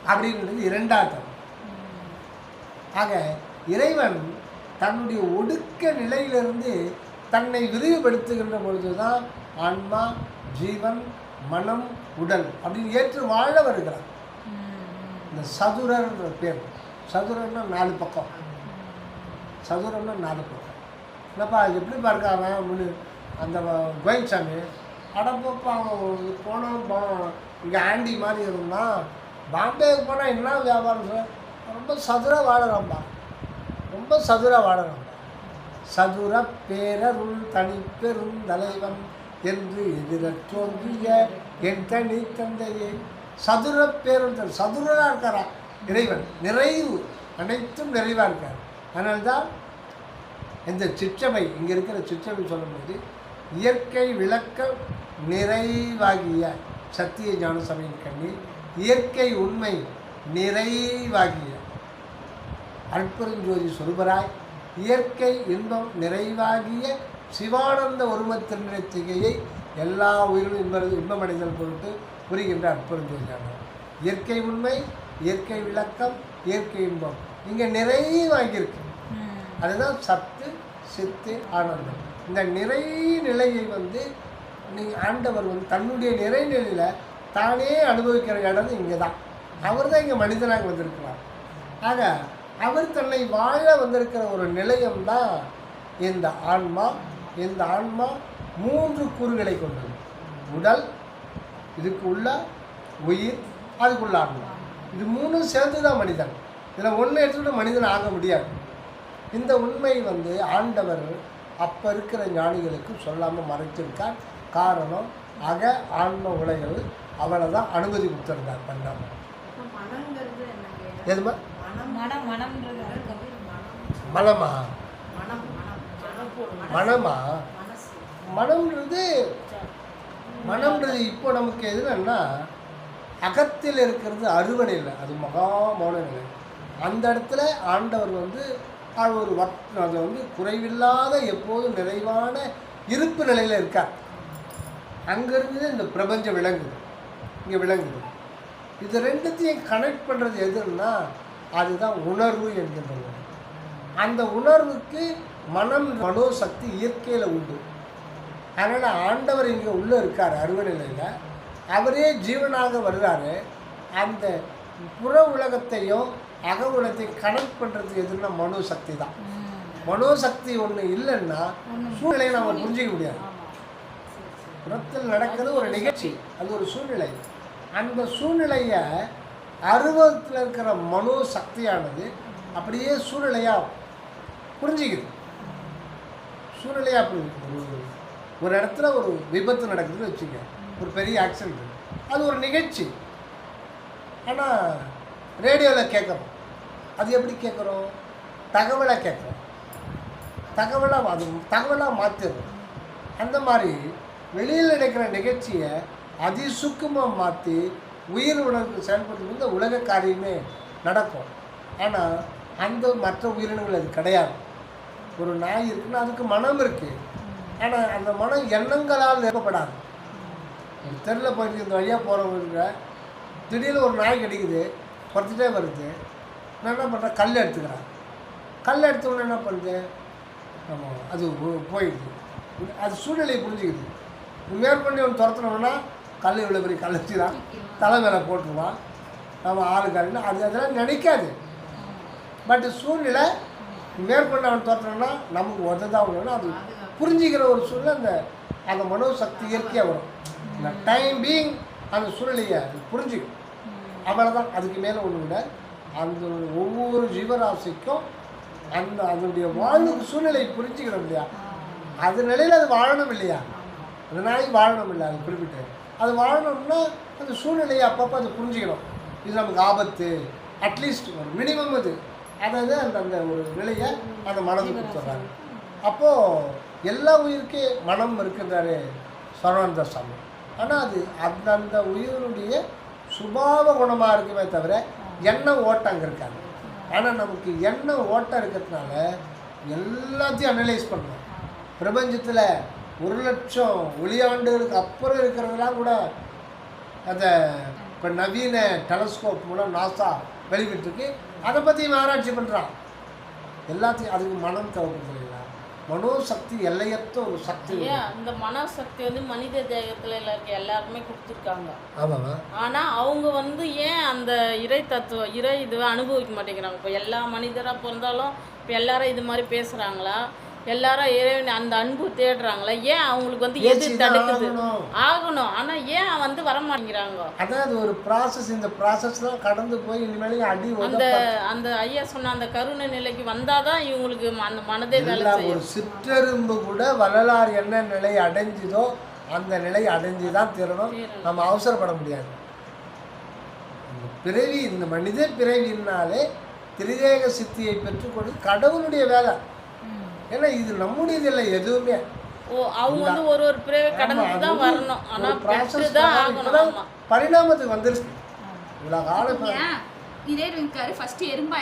அப்படின்றது இரண்டாவது தவறு. ஆக இறைவன் தன்னுடைய ஒடுக்க நிலையிலிருந்து தன்னை விரிவுபடுத்துகின்ற பொழுதுதான் ஆன்மா, ஜீவன், மனம், உடல் அப்படின்னு ஏற்று வாழ வருகிறார். இந்த சதுரன்ற பேர், சதுரன்னா 4 பக்கம், சதுரம்னா 4 பக்கம். என்னப்பா எப்படி பார்க்காம முன்னு அந்த கோயின்சாமி அடப்பப்பா போனோம் இங்கே ஆண்டி மாதிரி இருந்தால் பாம்பேக்கு போனால் என்ன வியாபாரம் சார், ரொம்ப சதுராக வாழறோம்பா, ரொம்ப சதுராக வாழறோம்பா. சதுர பேரருள் தனி பெருந்தலைவன் என்று எதிரத் தோன்றிய என் தனி தந்தையே. சதுர பேருந்தல், சதுரராக இருக்காரா இறைவன், நிறைவு, அனைத்தும் நிறைவாக இருக்கார். அதனால்தான் இந்த சிற்றமை, இங்கே இருக்கிற சிற்றமை சொல்லும்போது இயற்கை விளக்க நிறைவாகிய சத்திய ஞான சபையின் கண்ணி இயற்கை உண்மை நிறைவாகிய அற்பெருஞ்சோதி சொருபராய் இயற்கை இன்பம் நிறைவாகிய சிவானந்த ஒருமத்தினுடைய திகையை எல்லா உயிரும் இன்பமடைதல் பொருட்டு புரிகின்ற அற்பெருஞ்சோதியானவர். இயற்கை உண்மை, இயற்கை விளக்கம், இயற்கை இன்பம் இங்கே நிறைவாகியிருக்கு. அதுதான் சத்து, சித்து, ஆனந்தம். இந்த நிறை நிலையை வந்து நீங்கள் ஆண்டவர் வந்து தன்னுடைய நிறைநிலையில் தானே அனுபவிக்கிற இடம் இங்கே தான். அவர் தான் இங்கே மனிதனாக வந்திருக்கிறார். ஆக அவர் தன்னை வாழ வந்திருக்கிற ஒரு நிலையம்தான் இந்த ஆன்மா, இந்த ஆன்மா 3 கூறுகளை கொண்டது. உடல், இதுக்கு உள்ள உயிர், அதுக்குள்ள ஆன்மா. இது 3 சேர்ந்து தான் மனிதன். இதில் ஒன்று எடுத்துக்கிட்டு மனிதன் ஆக முடியாது. இந்த உண்மை ஆண்டவர் அப்போ இருக்கிற ஞானிகளுக்கு சொல்லாமல் மறைச்சிருக்கார். காரணம், அக ஆன்ம உலைகள் அவளை தான் அனுமதி கொடுத்துருந்தார் பண்ணாம. எதுமா மனமா மனமா மனம்ன்றது இப்போ நமக்கு எதுனா அகத்தில் இருக்கிறது அறுவடை இல்லை, அது மகா மௌன நிலை. அந்த இடத்துல ஆண்டவர் அது ஒரு அது குறைவில்லாத எப்போதும் நிறைவான இருப்பு நிலையில் இருக்கார். அங்கேருந்து இந்த பிரபஞ்சம் விளங்குது, இங்கே விளங்குது. இது ரெண்டுத்தையும் கனெக்ட் பண்ணுறது எதுன்னா அதுதான் உணர்வு என்கின்றது. அந்த உணர்வுக்கு மனோசக்தி இயற்கையில் உண்டு. அதனால் ஆண்டவர் இங்கே உள்ளே இருக்கார் அறுவநிலையில், அவரே ஜீவனாக வருகிறாரு. அந்த புற உலகத்தையும் அக உலகத்தையும் கனெக்ட் பண்ணுறது எதுன்னா மனோசக்தி தான். மனோசக்தி ஒன்று இல்லைன்னா சூழ்நிலையை நம்ம புரிஞ்சிக்க முடியாது. புறத்தில் நடக்கிறது ஒரு நிகழ்ச்சி, அது ஒரு சூழ்நிலை. அந்த சூழ்நிலையை அருவத்தில் இருக்கிற மனோசக்தியானது அப்படியே சூழ்நிலையாக புரிஞ்சிக்குது. சூழ்நிலையாக புரிஞ்சுக்குது. ஒரு இடத்துல ஒரு விபத்து நடக்குதுன்னு வச்சுக்க, ஒரு பெரிய ஆக்சிடென்ட், அது ஒரு நிகழ்ச்சி. ஆனால் ரேடியோவில் கேட்குறோம். அது எப்படி கேட்குறோம்? தகவலை கேட்குறோம். தகவலாக மாற்றிடுறோம். அந்த மாதிரி வெளியில் நடக்கிற நிகழ்ச்சியை அதிசுக்கமாக மாற்றி உயிர் உணர்வு செயல்படுத்தும்போது உலக காரியமே நடக்கும். ஆனால் அந்த மற்ற உயிரினங்கள் அது கிடையாது. ஒரு நாய் இருக்குன்னா அதுக்கு மனம் இருக்குது. ஆனால் அந்த மனம் எண்ணங்களால் நிரப்பப்படாது. ஒரு தெருவில் போயிட்டு இந்த வழியாக போகிறவங்க திடீர்னு ஒரு நாய் கிடைக்குது, குறைச்சிட்டே வருது. நான் என்ன பண்ணுறேன், கல் எடுத்துக்கிறேன். கல் எடுத்தோன்னே என்ன பண்ணுது, அது போயிடுது. அது சூழ்நிலையை புரிஞ்சுக்குது. மேற்கொண்டு ஒன்று துரத்துனோம்னா கல் இவ்வளோ பெரிய கல் வச்சுதான் தலை மேலே போட்டுருவான், நம்ம ஆளுக்காருன்னு அதெல்லாம் நினைக்காது. பட் சூழ்நிலை மேற்கொண்டு அவன் துரத்துனோம்னா நமக்கு உததான் விடணும். அது புரிஞ்சிக்கிற ஒரு சூழ்நிலை அந்த மனோசக்தி இயற்கையாக வரும். இந்த டைம் பீயிங் அந்த சூழ்நிலையை அது புரிஞ்சுக்கும். அவ்வளோதான், அதுக்கு மேலே ஒன்று விட. அந்த ஒவ்வொரு ஜீவராசிக்கும் அதனுடைய வாழ்வுக்கு சூழ்நிலை புரிஞ்சுக்கணும் இல்லையா? அது நிலையில் அது வாழணும் இல்லையா? அந்த நாய் வாழணும் இல்லை, அது குறிப்பிட்டு அது வாழணும்னா அந்த சூழ்நிலையை அப்பப்போ அது புரிஞ்சுக்கணும். இது நமக்கு ஆபத்து, அட்லீஸ்ட் ஒரு மினிமம் அது அதாவது அந்த ஒரு நிலையை அந்த மனது கொடுத்துட்றாங்க. அப்போது எல்லா உயிருக்கே மனம் இருக்கின்றாரு சரவணந்த சாமி. ஆனால் அது அந்தந்த உயிரினுடைய சுபாவ குணமாக இருக்குமே தவிர எண்ணம் ஓட்டம் அங்கே இருக்காது. ஆனால் நமக்கு எண்ணம் ஓட்டம் இருக்கிறதுனால எல்லாத்தையும் அனலைஸ் பண்ணணும். பிரபஞ்சத்தில் 1,00,000 ஒளியாண்டுகளுக்கு அப்புறம் இருக்கிறதெல்லாம் கூட அதை இப்போ நவீன டெலஸ்கோப் மூலம் நாசா வெளிவிட்டுருக்கு. அதை பற்றியும் ஆராய்ச்சி பண்ணுறான். எல்லாத்தையும் அதுக்கு மனம் தேவைப்படுது இல்லைங்களா? மனோசக்தி எல்லையற்ற ஒரு சக்தி. இந்த மனோசக்தி மனித தேகத்தில் எல்லாருமே கொடுத்துருக்காங்க. ஆமாம். ஆனால் அவங்க ஏன் அந்த இறை தத்துவம் இதுவை அனுபவிக்க மாட்டேங்கிறாங்க? இப்போ எல்லா மனிதராக பிறந்தாலும் இப்போ எல்லாரும் இது மாதிரி பேசுகிறாங்களா? எல்லாரும் இறைவன் அந்த அன்பு தேடுறாங்களா? ஏன் அவங்களுக்கு எது தடுக்குது? ஆகணும். ஆனால் ஏன் வரமாட்டேங்கிறாங்க? அதாவது ஒரு ப்ராசஸ், இந்த ப்ராசஸ்லாம் கடந்து போய் இனிமேல் அடி அந்த ஐயா சொன்ன அந்த கருணை நிலைக்கு வந்தாதான் இவங்களுக்கு அந்த மனதே வேலை செய்யும். ஒரு சிற்றெரும்பு கூட வரலாறு என்ன நிலை அடைஞ்சுதோ அந்த நிலை அடைஞ்சு தான் தீரணும். நம்ம அவசரப்பட முடியாது. பிறவி, இந்த மனித பிறவினாலே திரிதேக சித்தியை பெற்றுக்கொண்டு கடவுளுடைய வேலை. ஏன்னா இது நம்முடையது இல்லை எதுவுமே. அவங்க ஒரு பிறவை கடந்து தான் வரணும். ஆனால் பரிணாமத்துக்கு வந்துருச்சு. இவ்வளோ காலம் இதே இருக்காரு ஃபர்ஸ்ட் எறும்பு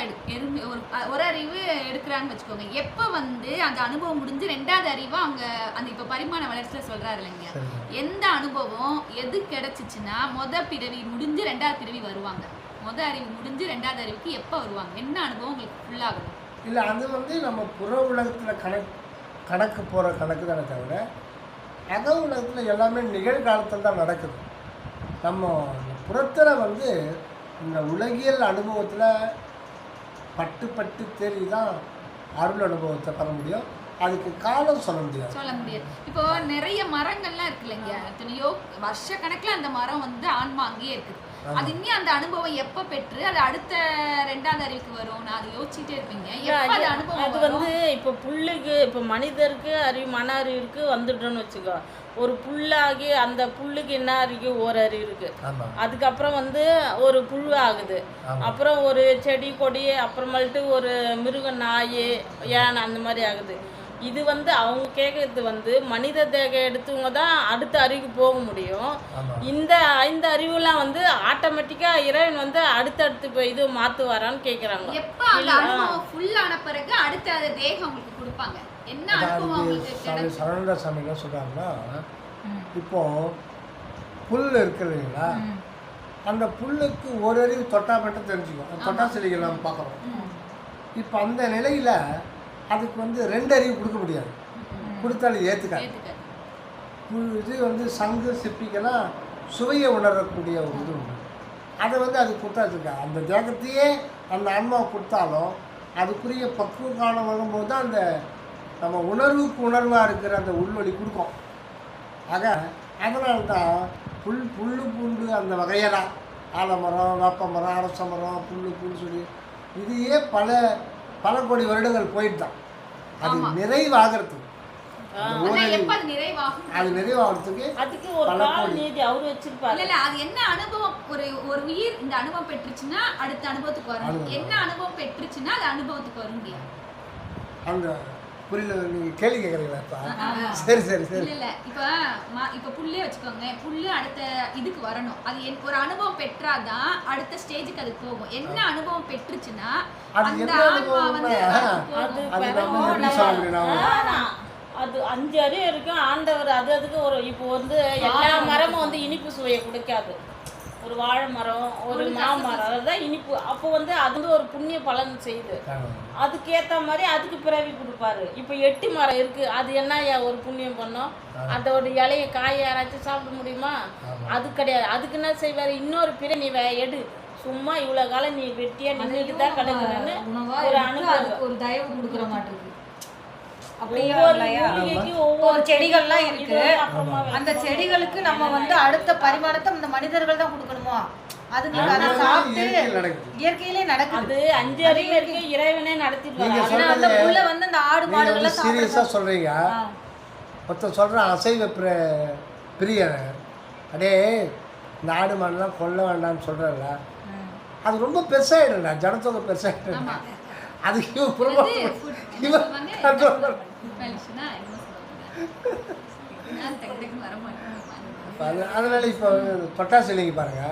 ஒரு அறிவு எடுக்கிறான்னு வச்சுக்கோங்க. எப்போ அந்த அனுபவம் முடிஞ்சு 2வது அறிவு அவங்க அந்த இப்போ பரிமாண வளர்ச்சியில் சொல்கிறாரு இல்லைங்க, எந்த அனுபவம் எது கிடைச்சிச்சுன்னா பிறவி முடிஞ்சு 2வது பிறவி வருவாங்க. அறிவு முடிஞ்சு 2வது அறிவுக்கு எப்போ வருவாங்க? என்ன அனுபவம் உங்களுக்கு ஃபுல்லாகணும் இல்லை? அது நம்ம புற உலகத்தில் கணக்கு போகிற கணக்கு தானே தவிர அக உலகத்தில் எல்லாமே நிகழ்காலத்தில் தான் நடக்குது. நம்ம புறத்தில் இந்த உலகியல் அனுபவத்தில் பட்டு தேடி தான் அருள் அனுபவத்தை பெற முடியும். அதுக்கு காலம் சொல்ல முடியாது. இப்போ நிறைய மரங்கள்லாம் இருக்கு இல்லைங்க, எத்தனையோ வருஷ கணக்குல அந்த மரம் வந்து ஆன்மா அங்கேயே இருக்குது. அது இன்னும் அந்த அனுபவம் எப்ப பெற்று அது அடுத்த 2வது அறிவுக்கு வரும், நான் அதை யோசிச்சுட்டே இருப்பீங்க. எப்ப அது அனுபவம் அது வந்து இப்போ புல்லுக்கு, இப்போ மனிதருக்கு அறிவு மன அறிவு இருக்கு வந்துட்டோன்னு வச்சுக்கோ, ஒரு புல்லாகி அந்த புல்லுக்கு என்ன அறிவு ஒரு அறிவு இருக்கு, அதுக்கப்புறம் வந்து ஒரு புல் ஆகுது, அப்புறம் ஒரு செடி கொடி, அப்புறமேல்ட்டு ஒரு மிருகம் நாய் யானை அந்த மாதிரி ஆகுது. இது வந்து அவங்க கேட்கறது வந்து மனித தேகம் எடுத்தவங்க தான் அடுத்த அறிவுக்கு போக முடியும். இந்த 5 அறிவுலாம் வந்து ஆட்டோமேட்டிக்கா இறைவன் வந்து அடுத்தடுத்து இப்போ இது மாத்துவாரான்னு கேட்குறாங்க. எப்ப அந்த அனுபவம் ஃபுல் ஆன பிறகு அடுத்த தேகம் உங்களுக்கு கொடுப்பாங்க. என்ன அனுபவம் உங்களுக்கு? சரவண சாமி என்ன சொல்றாங்கன்னா, இப்போ புல் இருக்கு இல்லைங்களா, அந்த புல்லுக்கு ஒரு அறிவு தொட்டா மட்டும் தெரிஞ்சுக்கும். தொட்டா செடிகள் நம்ம பார்க்குறோம். இப்போ அந்த நிலையில் அதுக்கு வந்து 2 அறிவு கொடுக்க முடியாது, கொடுத்தாலும் ஏற்றுக்காது. இது வந்து சங்கு சிப்பிக்கெல்லாம் சுவையை உணரக்கூடிய ஒரு இது உண்டு. அதை வந்து அது கொடுத்தாச்சுக்கா, அந்த தேகத்தையே அந்த ஆன்மா கொடுத்தாலும் அதுக்குரிய பக்குவ காலம் வரும்போது தான் அந்த நம்ம உணர்வுக்கு உணர்வாக இருக்கிற அந்த உள்வழி கொடுக்கும். ஆக அதனால்தான் புல் பூண்டு அந்த வகையெல்லாம் ஆலமரம், வேப்ப மரம், அரச மரம், புல் சொல்லி இதையே பல கோடி வருடங்கள் போயிட்டு தான் அது நிறைவாகிறதுக்கு, அது நிறைவாகிறதுக்கு அதுக்கு ஒரு கால நீதி அவர் வச்சிருப்பாரு. இல்ல அது என்ன அனுபவம், ஒரு உயிர் இந்த அனுபவம் பெற்றுச்சுன்னா அடுத்த அனுபவத்துக்கு வரும், என்ன அனுபவம் பெற்றுச்சுன்னா அது அனுபவத்துக்கு வரும் இல்லையா? அந்த புரியல, நீங்க கேள்வி கேட்குறீங்களா? சரி சரி சரி. இல்ல இப்ப புல்லே வச்சுக்கோங்க, புல்லு அடுத்த இதுக்கு வரணும், அது ஒரு அனுபவம் பெற்றாதான் அடுத்த ஸ்டேஜுக்கு அது போகும். என்ன அனுபவம் பெற்றுச்சுன்னா அந்த ஆன்மா வந்து அது 5 அறிவு இருக்கும். ஆண்டவர் அதுக்கு ஒரு இப்போ வந்து எல்லா மரமும் வந்து இனிப்பு சுவையை கொடுக்காது. ஒரு வாழை மரம், ஒரு மாமரம், அதுதான் இனிப்பு. அப்போ வந்து அது வந்து ஒரு புண்ணிய பலன் செய்யுது, அதுக்கேற்ற மாதிரி அதுக்கு பிறவி கொடுப்பாரு. இப்போ 8 மரம் இருக்கு, அது என்ன ஒரு புண்ணியம் பண்ணோம், அதோட இலையை காய் யாராச்சும் சாப்பிட முடியுமா? அது கிடையாது. அதுக்கு என்ன செய்வாரு, இன்னொரு பிற நீ எடு, சும்மா இவ்வளோ காலம் நீ வெட்டியா நின்றுட்டு தான் கிடக்குறேன்னு ஒரு அனுபவம், ஒரு தயவு கொடுக்குற மாட்டேங்குது. ஒவ்வொரு செடிகள்லாம் இருக்கு, அந்த செடிகளுக்கு நம்ம வந்து அடுத்த பரிமாணத்தை இந்த மனிதர்கள் தான் கொடுக்கணுமா? அது நீங்க அதை சாப்பிட்டு இயற்கையிலே நடக்குது. அது 5 அறிவு இருக்கு, இறைவனே நடத்திட்டு ஏன்னா அந்த புல்ல வந்து இந்த ஆடு மாடுகள் சீரியஸா சொல்றீங்க. மொத்தம் சொல்றேன், அசைவ பிரியர் அடே இந்த ஆடு மாடுலாம் கொல்ல வேண்டாம்னு சொல்றல, அது ரொம்ப பெருசாயிடும்டா, ஜனத்தொகை பெருசாயிடும். அதுக்கு அதனால இப்போ தொட்டாசு இல்லைங்க பாருங்க,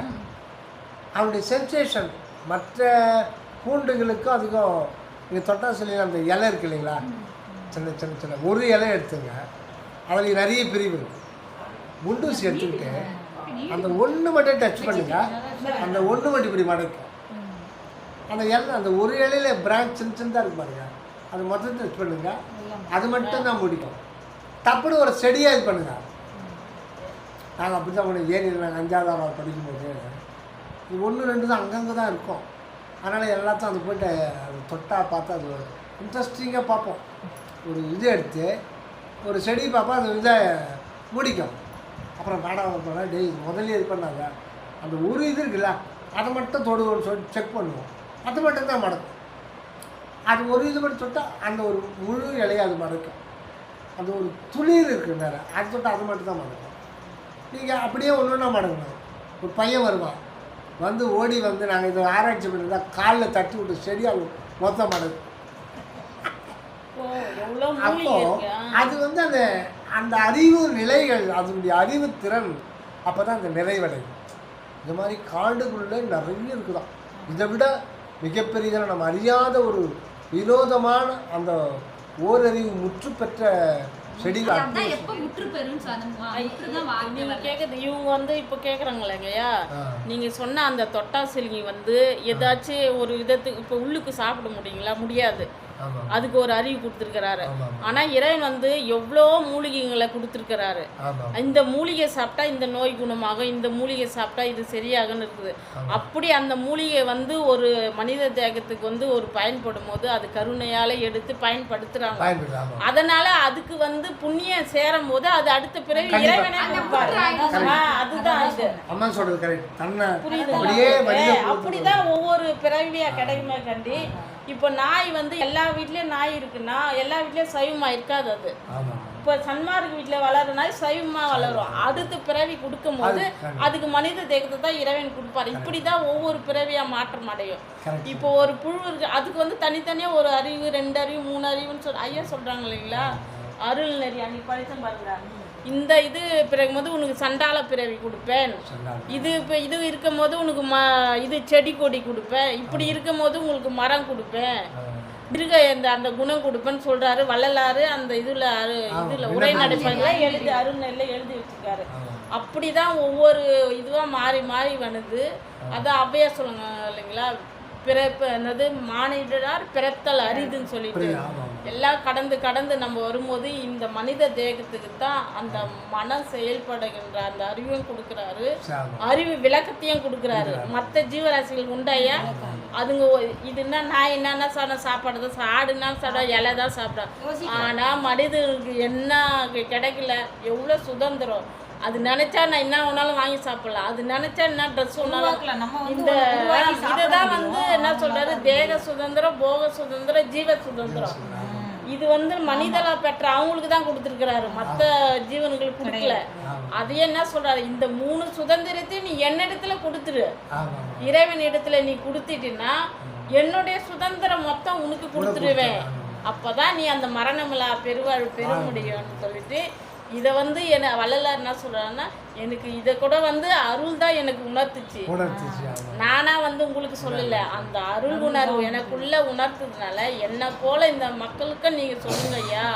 அவனுடைய சென்சேஷன் மற்ற பூண்டுகளுக்கும் அதுக்கும். நீங்கள் தொட்டாசு இல்லைங்க அந்த இலை இருக்கு இல்லைங்களா, சின்ன ஒரு இலை எடுத்துங்க, அதில் நிறைய பிரிவு இருக்கு. குண்டூசி எடுத்துக்கிட்டு அந்த ஒன்று மட்டும் டச் பண்ணுங்க, அந்த ஒன்று மட்டும் இப்படி மடக்கும். அந்த இலை அந்த ஒரு இலையில பிரான்ச் சின்னதாக இருக்கு பாருங்க, அது மொத்தத்தை டச் பண்ணுங்க, அது மட்டும் தான் முடிக்கும். தப்புன்னு ஒரு செடியாக இது பண்ணுங்க. நாங்கள் அப்படி தான் பண்ணி ஏரியில் நாங்கள் 5வது படிக்கும்போது இது 1, 2 தான் அங்கங்கே தான் இருக்கும். அதனால் எல்லாத்தையும் அது போய்ட்டு அது தொட்டால் பார்த்தா அது ஒரு இன்ட்ரெஸ்டிங்காக பார்ப்போம். ஒரு இது எடுத்து ஒரு செடி பார்ப்போம், அது இதை முடிக்கும். அப்புறம் மேடம் போனால் டெய்லி முதல்ல இது பண்ணாங்க, அந்த ஒரு இது இருக்குல்ல அதை மட்டும் தொடுவோன்னு சொல்லி செக் பண்ணுவோம், அது மட்டும்தான் மடக்கும். அது ஒரு இது மட்டும் தொட்டால் அந்த ஒரு முழு இலையை அது மடக்கும். அந்த ஒரு துளிர் இருக்குது வேறு, அது தொட்டால் அது மட்டும் தான் மடக்கும். நீங்கள் அப்படியே ஒன்று மடங்கணும். ஒரு பையன் வருவான், வந்து ஓடி வந்து நாங்கள் இதை ஆராய்ச்சி பண்ணியிருந்தால் காலில் தட்டி விட்டு செடியாக மொத்தம் மடக்கும். அப்போ அது வந்து அந்த அந்த அறிவு நிலைகள், அதனுடைய அறிவு திறன் அப்போ தான் அந்த நிறைவடையும். இந்த மாதிரி காடுக்குள்ளே நிறைய இருக்குதான். இதை விட மிகப்பெரியதான நம்ம அறியாத ஒரு வினோதமான அந்த ஓரறிவு முற்று பெற்ற செடிகள். நீங்க கேக்குது இவங்க வந்து இப்போ கேட்குறாங்களேங்கய்யா, நீங்க சொன்ன அந்த தொட்டாசிலிங்கி வந்து ஏதாச்சும் ஒரு விதத்துக்கு இப்போ உள்ளுக்கு சாப்பிட முடியுங்களா? முடியாது. அதுக்கு ஒரு அறிவு கொடுத்துருக்கிறாரு. ஆனால் இறைவன் வந்து எவ்வளோ மூலிகைகளை கொடுத்துருக்கிறாரு. இந்த மூலிகை சாப்பிட்டா இந்த நோய் குணமாகும், இந்த மூலிகை சாப்பிட்டா இது சரியாகுன்னு இருக்குது. அப்படி அந்த மூலிகை வந்து ஒரு மனித தேகத்துக்கு வந்து ஒரு பயன்படும் போது அது கருணையால் எடுத்து பயன்படுத்துகிறாங்க. அதனால அதுக்கு வந்து புண்ணியம் சேரும் போது அது அடுத்த பிறகு இறைவனே கொடுப்பாரு. அதுதான் இது. அம்மா சொல்றது கரெக்ட். தன்னை புரியுது. அப்படிதான் ஒவ்வொரு பிறவியா கிடைக்குமே கண்டி. இப்போ நாய் வந்து எல்லா வீட்லயும் நாய் இருக்குன்னா எல்லா வீட்லயும் சைவமா இருக்காது. அது இப்போ சன்மார்க்க வீட்டில் வளர்ற நாய் சைவமா வளரும். அடுத்த பிறவி கொடுக்கும் போது அதுக்கு மனித தேகத்தை தான் இறைவன் கொடுப்பாரு. இப்படிதான் ஒவ்வொரு பிறவியா மாற்றம் அடையும். இப்போ ஒரு புழு இருக்கு, அதுக்கு வந்து தனித்தனியா ஒரு அறிவு, 2 அறிவு, 3 அறிவுன்னு ஐயா சொல்றாங்க இல்லைங்களா, அருள் நெறி அன்னைக்கு படித்தம் பாருங்க. இந்த இது பிறகும் போது உனக்கு சண்டால பிறவி கொடுப்பேன், இது இப்போ இது இருக்கும் போது உனக்கு இது செடி கொடி கொடுப்பேன், இப்படி இருக்கும் போது உங்களுக்கு மரம் கொடுப்பேன், மிருக அந்த குணம் கொடுப்பேன்னு சொல்றாரு வள்ளலாறு. அந்த இதுல உரை நடைப்பதில் எழுதி அருள்நெல்ல எழுதி வச்சிருக்காரு. அப்படிதான் ஒவ்வொரு இதுவா மாறி மாறி வருது. அதான் அவ்வையா சொல்லுங்க இல்லைங்களா, பிறப்பு என்னது மானிடரார் பிறத்தல் அரிதுன்னு சொல்லிட்டு எல்லாம் கடந்து கடந்து நம்ம வரும்போது இந்த மனித தேகத்துக்கு தான் அந்த மனம் செயல்படுகின்ற அந்த அறிவையும் கொடுக்குறாரு, அறிவு விளக்கத்தையும் கொடுக்குறாரு. மற்ற ஜீவராசிகள் உண்டாயா அதுங்க இதுன்னா நான் என்னென்ன சாப்பாடு தான், ஆடுனா சாப்பிட இலை தான் சாப்பிட்றேன். ஆனால் மனிதனுக்கு என்ன கிடைக்கல, எவ்வளோ சுதந்திரம். அது நினைச்சா நான் என்ன வேணாலும் வாங்கி சாப்பிடலாம், அது நினைச்சா என்ன ட்ரெஸ் வேணாலும். இந்த இதுதான் வந்து என்ன சொல்றாரு, தேக சுதந்திரம், போக சுதந்திரம், ஜீவ சுதந்திரம். இது வந்து மனிதலா பெற்ற அவங்களுக்கு தான் கொடுத்துருக்கிறாரு, மற்ற ஜீவன்களுக்கு கொடுக்கல. அது என்ன சொல்றாரு, இந்த 3 சுதந்திரத்தையும் நீ என்னிடத்துல கொடுத்துரு, இறைவன் இடத்துல நீ கொடுத்துட்டீன்னா என்னுடைய சுதந்திரம் மொத்தம் உனக்கு கொடுத்துருவேன். அப்பதான் நீ அந்த மரணமில்லா பெருவாழ் பெற முடியும்னு சொல்லிட்டு இதை வந்து என்ன வள்ளலார் என்ன சொல்றாருன்னா, எனக்கு இதை கூட வந்து அருள் தான் எனக்கு உணர்த்துச்சு. நானா வந்து உங்களுக்கு சொல்லல, அந்த அருள் உணர்வு எனக்குள்ள உணர்த்ததுனால என்ன போல இந்த மக்களுக்கு நீங்க சொல்லுங்க ஐயா.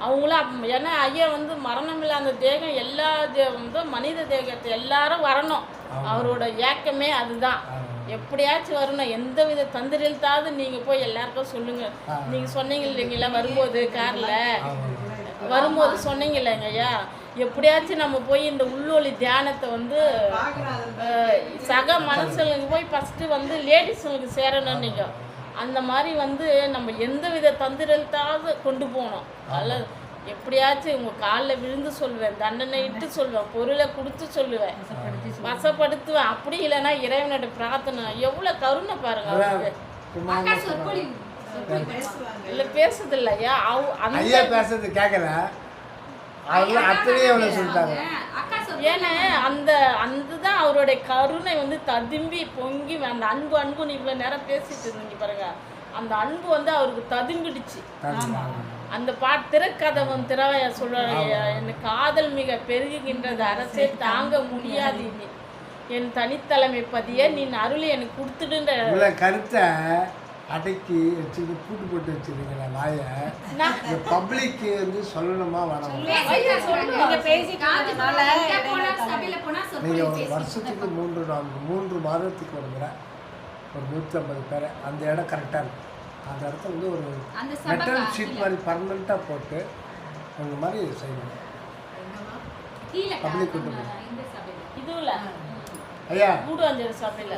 அவங்களும் ஏன்னா ஐயா வந்து மரணமில்லை அந்த தேகம் எல்லா வந்து மனித தேகத்தை எல்லாரும் வரணும், அவரோட ஏக்கமே அதுதான். எப்படியாச்சும் வரணும், எந்த வித தந்திரில்தாவது நீங்க போய் எல்லாருக்கும் சொல்லுங்க. நீங்க சொன்னீங்க இல்லைங்களா வரும்போது கார்ல வரும்போது சொன்னீங்க இல்லைங்க ஐயா, எப்படியாச்சும் நம்ம போய் இந்த உள்ளொலி தியானத்தை வந்து சக மனசுகளுக்கு போய் ஃபஸ்ட்டு வந்து லேடிஸுங்களுக்கு சேரணும். நீங்கள் அந்த மாதிரி வந்து நம்ம எந்த வித தந்திரத்தாவது கொண்டு போகணும். அதில் எப்படியாச்சும் உங்கள் காலில் விழுந்து சொல்லுவேன், தண்டனை இட்டு சொல்லுவேன், பொருளை கொடுத்து சொல்லுவேன், வசப்படுத்துவேன். அப்படி இல்லைன்னா இறைவனோட பிரார்த்தனை எவ்வளோ கருணை பாருங்க அவருக்கு. இல்லை பேசுறது இல்லையா, ஐயா பேசுறது கேட்கல, ஏன்னா அந்த அதுதான் அவருடைய கருணை வந்து ததும்பி பொங்கி அந்த அன்பு இவ்வளோ நேரம் பேசிட்டு இருந்தீங்க பாருங்க, அந்த அன்பு வந்து அவருக்கு ததும்பிடுச்சு. அந்த திரைக்கதவன் திறவையா சொல்றாரு, எனக்கு காதல் மிக பெருகுகின்றது, அரசே தாங்க முடியாது, என் தனித்தலைமை பதிய நீ அருளை எனக்கு கொடுத்துடுன்ற கருத்தை அடக்கி வச்சுட்டு பூட்டு போட்டு வச்சிருக்கீங்களா வாயை, இந்த பப்ளிக்கு வந்து சொல்லணுமா வேணாமா? நீங்கள் ஒரு வருஷத்துக்கு 3 மாதத்துக்கு ஒரு முறை ஒரு 150 பேரை அந்த இடம் கரெக்டாக இருக்கும். அந்த இடத்துல வந்து ஒரு மெட்டல் ஷீட் மாதிரி பர்மனெண்ட்டாக போட்டு அந்த மாதிரி செய்யணும். பப்ளிக் கூட்டு இதுல ஐயா கூடுவாஞ்சேரி சபையில்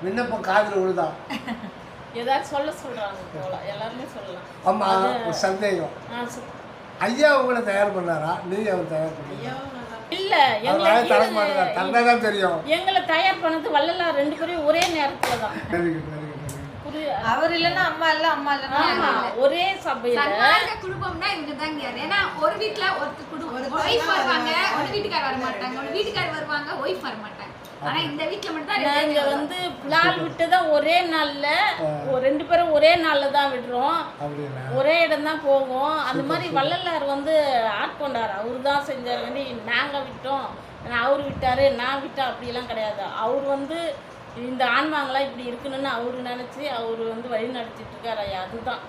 விண்ணப்பம் காதில் விழுதா ஏதாவது சொல்றாங்க போல, எல்லாருமே சொல்லலாம். ஆமா, ஒரு சந்தேகம், ஐயா உங்களை தயார் பண்ணாரா, நீங்க அவர் தயார் பண்ணீங்க? இல்ல, எங்களை தெரியும். எங்களை தயார் பண்ணது வள்ளலார் 2 பேரும் ஒரே நேரத்துல தான். அவர் இல்லன்னா அம்மா இல்ல, அம்மா இல்லன்னா ஒரே சபையில குடும்பம்னா இவங்க தாங்க. ஏன்னா ஒரு வீட்ல ஒரு குடும்பம் ஒய்ஃப் வருவாங்க, ஒரு வீட்டுக்கார வர மாட்டாங்க, ஒரு வீட்டுக்கார வருவாங்க, ஒய்ஃப் வர மாட்டாங்க. ஆனா இந்த வீட்ல மட்டும் தான் நாங்க வந்து புலால் விட்டுதான் ஒரே நாள்ல 2 பேரும் ஒரே நாள்ல தான் விடுறோம், ஒரே இடம் தான் போகும். அந்த மாதிரி வள்ளலார் வந்து ஆட்கொண்டார், அவரு தான் செஞ்சாரு. நாங்க விட்டோம், அவரு விட்டாரு, நான் விட்டேன் அப்படிலாம் கிடையாது. அவர் வந்து இந்த ஆன்மாங்களாம் இப்படி இருக்கணும்னு அவரு நினைச்சு அவரு வந்து வழி நடத்திட்டு இருக்காரு. அதுதான்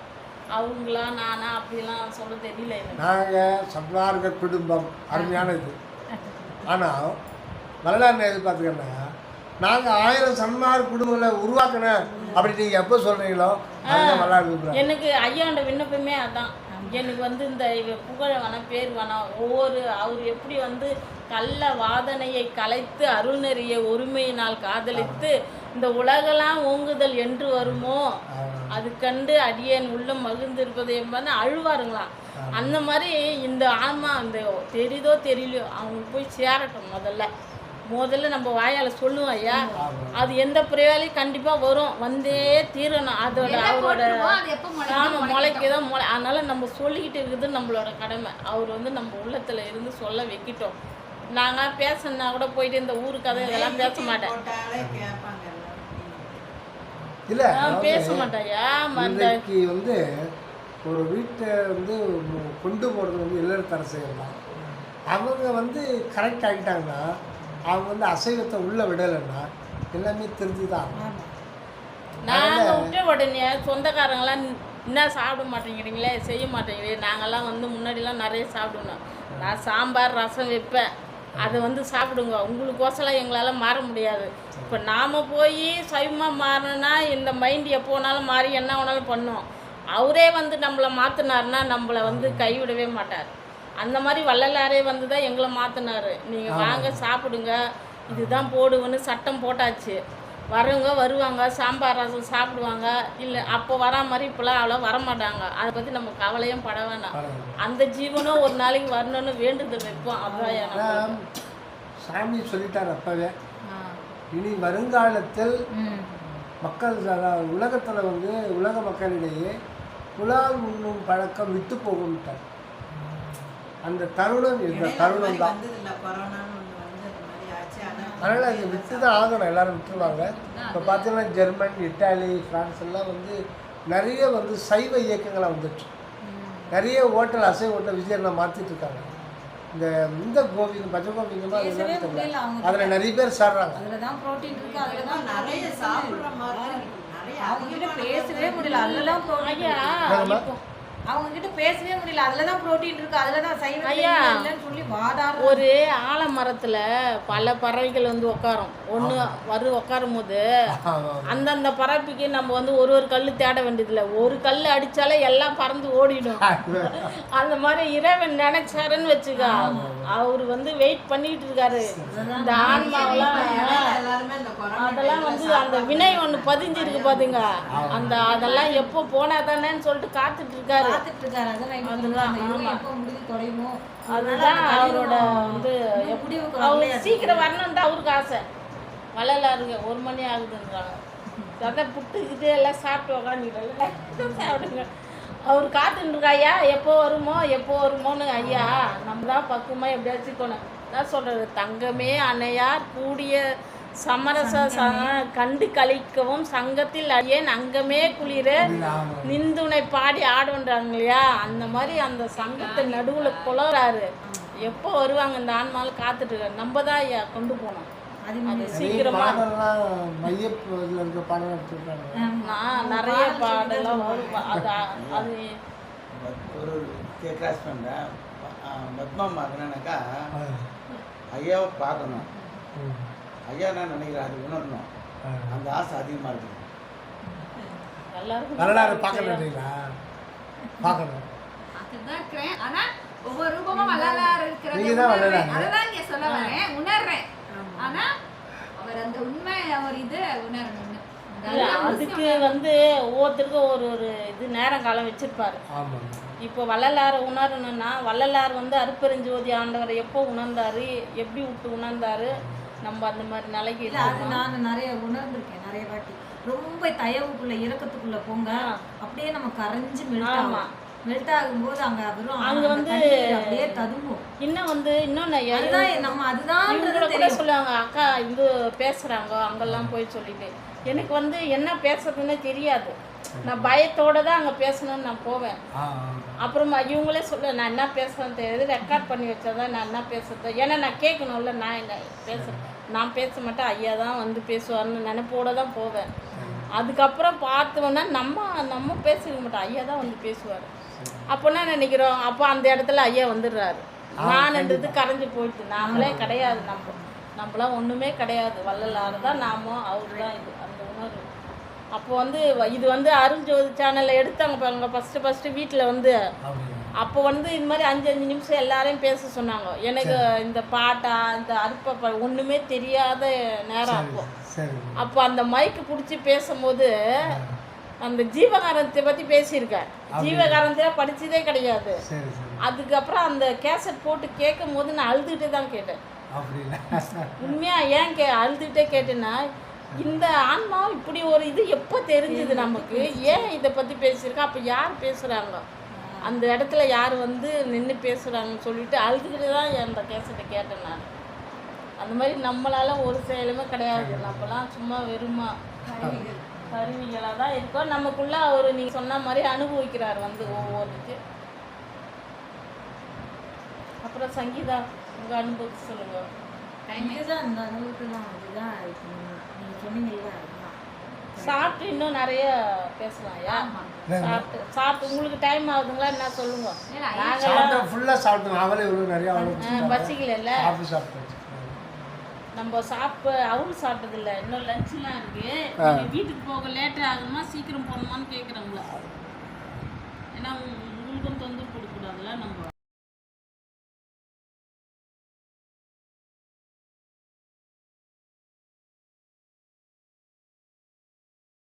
அவங்களா நானா அப்படிலாம் சொல்ல தெரியல. நாங்கள் சன்மார்க்க குடும்பம் அருமையான இது. ஆனால் வள்ளலார் எதிர்பார்த்துக்கன்னா நாங்கள் 1000 சன்மார்க்க குடும்பங்களை உருவாக்கினேன் அப்படி நீங்கள் எப்போ சொல்கிறீங்களோ நல்லா இருக்கு. எனக்கு ஐயாண்ட விண்ணப்பமே அதான். எனக்கு வந்து இந்த புகழ வேணாம், பேர் வேணாம், அவர் எப்படி வந்து கள்ள வாதனையை கலைத்து அருள்நெறிய ஒருமையினால் காதலித்து இந்த உலகெல்லாம் ஓங்குதல் என்று வருமோ அது கண்டு அடியேன் உள்ளம் மகிழ்ந்திருப்பது என்பது அழுவாருங்களாம். அந்த மாதிரி இந்த ஆன்மா அந்த தெரியுதோ தெரியலையோ அவங்களுக்கு போய் சேரட்டும். முதல்ல நம்ம வாயால் சொல்லுவோம் ஐயா, அது எந்த பிரிவாலையும் கண்டிப்பாக வரும், வந்தே தீரணும். அவரோட முளைக்கு தான் அதனால நம்ம சொல்லிக்கிட்டு இருக்குது நம்மளோட கடமை. அவர் வந்து நம்ம உள்ளத்தில் இருந்து சொல்ல வைக்கிட்டோம். நாங்கள் பேசணுன்னா கூட போயிட்டு இந்த ஊரு கதை இதெல்லாம் பேச மாட்டேன். இல்லை பேச மாட்டேயா. இன்றைக்கு வந்து ஒரு வீட்டை வந்து கொண்டு போகிறது வந்து இல்லத்தரசிகள் தான். அவங்க வந்து கரெக்ட் ஆகிட்டாங்கன்னா, அவங்க வந்து அசைவத்தை உள்ளே விடலைன்னா எல்லாமே தெரிஞ்சு தான். நாங்கள் விட்ட உடனே சொந்தக்காரங்களாம் என்ன சாப்பிட மாட்டேங்கிறீங்களே, செய்ய மாட்டேங்கிறீங்க. நாங்கள்லாம் வந்து முன்னாடிலாம் நிறைய சாப்பிடணும். நான் சாம்பார் ரசம் வைப்பேன், அதை வந்து சாப்பிடுங்க. உங்களுக்கோசலாம் எங்களால் மாற முடியாது. இப்போ நாம் போய் சைவமாக மாறணும்னா இந்த மைண்டு எப்போ வேணாலும் மாறி என்ன வேணாலும் பண்ணோம். அவரே வந்து நம்மளை மாற்றினார்னா நம்மளை வந்து கைவிடவே மாட்டார். அந்த மாதிரி வள்ளலாரே வந்து தான் எங்களை மாற்றினார். நீங்கள் வாங்க சாப்பிடுங்க, இதுதான் போடுவேன்னு சட்டம் போட்டாச்சு. வரவங்க வருவாங்க, சாம்பார் ரசம் சாப்பிடுவாங்க. இல்லை அப்போ வரா மாதிரி இப்போலாம் அவ்வளோ வரமாட்டாங்க. அதை பற்றி நம்ம கவலையும் பட வேண்டாம். அந்த ஜீவனும் ஒரு நாளைக்கு வரணும்னு வேண்டுதல் வைப்போம். அதான் சாமி சொல்லிட்டார் அப்பவே. இனி வருங்காலத்தில் மக்கள் உலகத்தில் வந்து உலக மக்களிடையே புலால் உண்ணும் பழக்கம் விட்டு போகும்ட்டார். அந்த தருணம் இந்த தருணம் தான். அதனால் அது விட்டு தான் ஆகணும், எல்லோரும் விட்டுருவாங்க. இப்போ பார்த்தீங்கன்னா ஜெர்மன், இட்டாலி, ஃப்ரான்ஸ் எல்லாம் வந்து நிறைய வந்து சைவ இயக்கங்களை வந்துட்டு நிறைய ஹோட்டல் அசைவ ஹோட்டல் விஜயனை மாற்றிட்டு இருக்காங்க. இந்த கோவிந்தம் பச்சை கோவிந்தமாக அதில் நிறைய பேர் சாப்பிட்றாங்க. அதில் தான் ப்ரோட்டீன் இருக்குது, அதில் தான் நிறைய சாப்பிட்ற மாதிரி. அவங்ககிட்ட பேசவே முடியல, அதெல்லாம் ப்ரோட்டீன். அவங்க கிட்ட பேசவே முடியல, அதுல தான் புரோட்டீன் இருக்கு, அதுல தான் சைவம் இல்லைன்னு சொல்லி வாதாடுறாங்க. ஒரு ஆலமரத்துல பல பறவைகள் வந்து உட்காரும். ஒன்று உட்காரும் போது அந்தந்த பறவைக்கு நம்ம வந்து ஒரு கல் தேட வேண்டியதில்லை. ஒரு கல் அடிச்சாலே எல்லாம் பறந்து ஓடிடும். அந்த மாதிரி இறைவன் நினைச்சாருன்னு வச்சுக்க, அவர் வந்து வெயிட் பண்ணிட்டு இருக்காரு. இந்த ஆன்மாவெல்லாம் அதெல்லாம் வந்து அந்த வினை ஒன்று பதிஞ்சிருக்கு பாத்துங்க. அதெல்லாம் எப்போ போனா தானேன்னு சொல்லிட்டு காத்துட்டு இருக்காரு. அதுதான் அவரோட வந்து அவர் சீக்கிரம் வரணும் தான் அவருக்கு ஆசை. வள்ளலாருங்க 1 மணி ஆகுதுன்றாங்க. அதான் புட்டுக்கிட்டு எல்லாம் சாப்பிட்டு உக்காந்துக்கிட்டு சாப்பிடுங்க. அவர் காத்துட்டு இருக்கா ஐயா, எப்போ வருமோன்னு. ஐயா நம்ம தான் பக்குவமாக எப்படியாச்சும் இருக்கணும். தான் சொல்கிறது, தங்கமே அணையார் கூடிய சமரச கண்டு கழிக்கவும் சங்கத்தில் அடியேன் அங்கமே குளிர நிந்துனை பாடி ஆடுன்றாங்க இல்லையா. அந்த மாதிரி அந்த சங்கத்தை நடுவில் குளறாரு. எப்போ வருவாங்க இந்த ஆன்மாவில் காத்துட்டு இருக்காரு. நம்ம தான் ஐயா கொண்டு போனோம். அது சீக்கிரமா நிறைய பாடலாம் வரும். அது ஒரு கிளாஸ் பண்ணுறேன். பத்மா பார்க்கணுன்னாக்கா ஐயாவை பார்க்கணும். ஐயா நான் நினைக்கிறேன், அது உணரணும். அந்த ஆசை அதிகமாக இருக்குது. வரலாறு பார்க்கணுங்களா? பார்க்கணும். அதுதான் இருக்கிறேன். ஆனால் ஒவ்வொரு ரூபமும் வரலாறு இருக்கிறது. அதுதான் இங்கே சொல்ல வரேன், உணர்றேன். ஆனால் அவர் அந்த உண்மை அவர் இது உணரணும். அதுக்கு வந்து ஒவ்வொருத்தருக்கும் ஒரு இது நேரம் காலம் வச்சிருப்பாரு. இப்போ வள்ளலாரை உணரணும்னா வள்ளலார் வந்து அருப்பெருஞ்சோதி ஆண்டவரை எப்போ உணர்ந்தாரு, எப்படி விட்டு உணர்ந்தாரு, நம்ம அந்த மாதிரி நிலைக்கு. அது நான் நிறைய உணர்ந்திருக்கேன் நிறைய வாட்டி. ரொம்ப தயவுக்குள்ள இறக்கத்துக்குள்ள போங்க, அப்படியே நம்ம கரைஞ்சு மெல்ட் ஆகும்போது அங்க வந்து அப்படியே ததும்பும். இன்னும் வந்து அதுதான் கூட சொல்லுவாங்க, அக்கா இது பேசுறாங்க அங்கெல்லாம் போய் சொல்லிட்டு. எனக்கு வந்து என்ன பேசுறதுன்னு தெரியாது. நான் பயத்தோட தான் அங்கே பேசணும்னு நான் போவேன். அப்புறமா இவங்களே சொல்ல நான் என்ன பேசுறேன்னு தெரியாது, ரெக்கார்ட் பண்ணி வச்சாதான் நான் என்ன பேசுறது. ஏன்னா நான் கேட்கணும்ல, நான் என்ன பேசுறேன், நான் பேச மாட்டேன், ஐயா தான் வந்து பேசுவார்னு நினைப்போட தான் போவேன். அதுக்கப்புறம் பார்த்தோன்னா நம்ம பேசிக்க மாட்டோம், ஐயா தான் வந்து பேசுவார். அப்போனா நினைக்கிறோம், அப்போ அந்த இடத்துல ஐயா வந்துடுறாரு. நான்ன்றது கரைஞ்சி போயிட்டு நாமளே கிடையாது. நம்மளாம் ஒன்றுமே கிடையாது, வள்ளலார் தான் நாமும், அவரு தான் இது, அந்த உணர்வு. அப்போ வந்து இது வந்து அருள்ஜோதி சேனலில் எடுத்தாங்க பாருங்க ஃபஸ்ட்டு வீட்டில் வந்து. அப்போ வந்து இது மாதிரி 5 நிமிஷம் எல்லாரையும் பேச சொன்னாங்க. எனக்கு இந்த பாட்டா இந்த அற்ப ஒன்றுமே தெரியாத நேரம். அப்போ அந்த மைக்கு பிடிச்சி பேசும்போது அந்த ஜீவகாரணத்தை பற்றி பேசியிருக்கேன். ஜீவகாரணத்தில் படித்ததே கிடையாது. அதுக்கப்புறம் அந்த கேசட் போட்டு கேட்கும் போது நான் அழுதுகிட்டே தான் கேட்டேன். உண்மையாக ஏன் அழுதுகிட்டே கேட்டேன்னா, இந்த ஆன்மா இப்படி ஒரு இது எப்போ தெரிஞ்சுது நமக்கு, ஏன் இதை பற்றி பேசியிருக்கா, அப்போ யார் பேசுகிறாங்க, அந்த இடத்துல யார் வந்து நின்று பேசுகிறாங்கன்னு சொல்லிட்டு அழுதுகிட்டு தான் அந்த கேசட்டை கேட்டேன் நான். அந்த மாதிரி நம்மளால் ஒரு செயலுமே கிடையாது. நம்மலாம் சும்மா வெறுமா கருவிகளாக தான் இருக்கோம். நமக்குள்ளே அவர் நீங்கள் சொன்ன மாதிரி அனுபவிக்கிறார் வந்து ஒவ்வொன்றுக்கு. அப்புறம் சங்கீதா உங்கள் அனுபவத்தை சொல்லுங்கள். இதுதான் அந்த அனுபவத்துலாம் அதுதான் நீங்கள் சொன்னீங்களா. சாப்பிட்டு இன்னும் நிறைய பேசலாம்யா. சாப்பிட்டு உங்களுக்கு டைம் ஆகுதுங்களா என்ன சொல்லுங்க. பசிக்கல நம்ம அவரு சாப்பிட்டதில்லை, இன்னும் லஞ்சுலாம் இருக்கு. வீட்டுக்கு போக லேட் ஆகுமா சீக்கிரம் போகணுமான்னு கேட்குறோங்களா. ஏன்னா உங்களுக்கும் தொந்தரவு கொடுக்கக்கூடாதுல்ல நம்ம.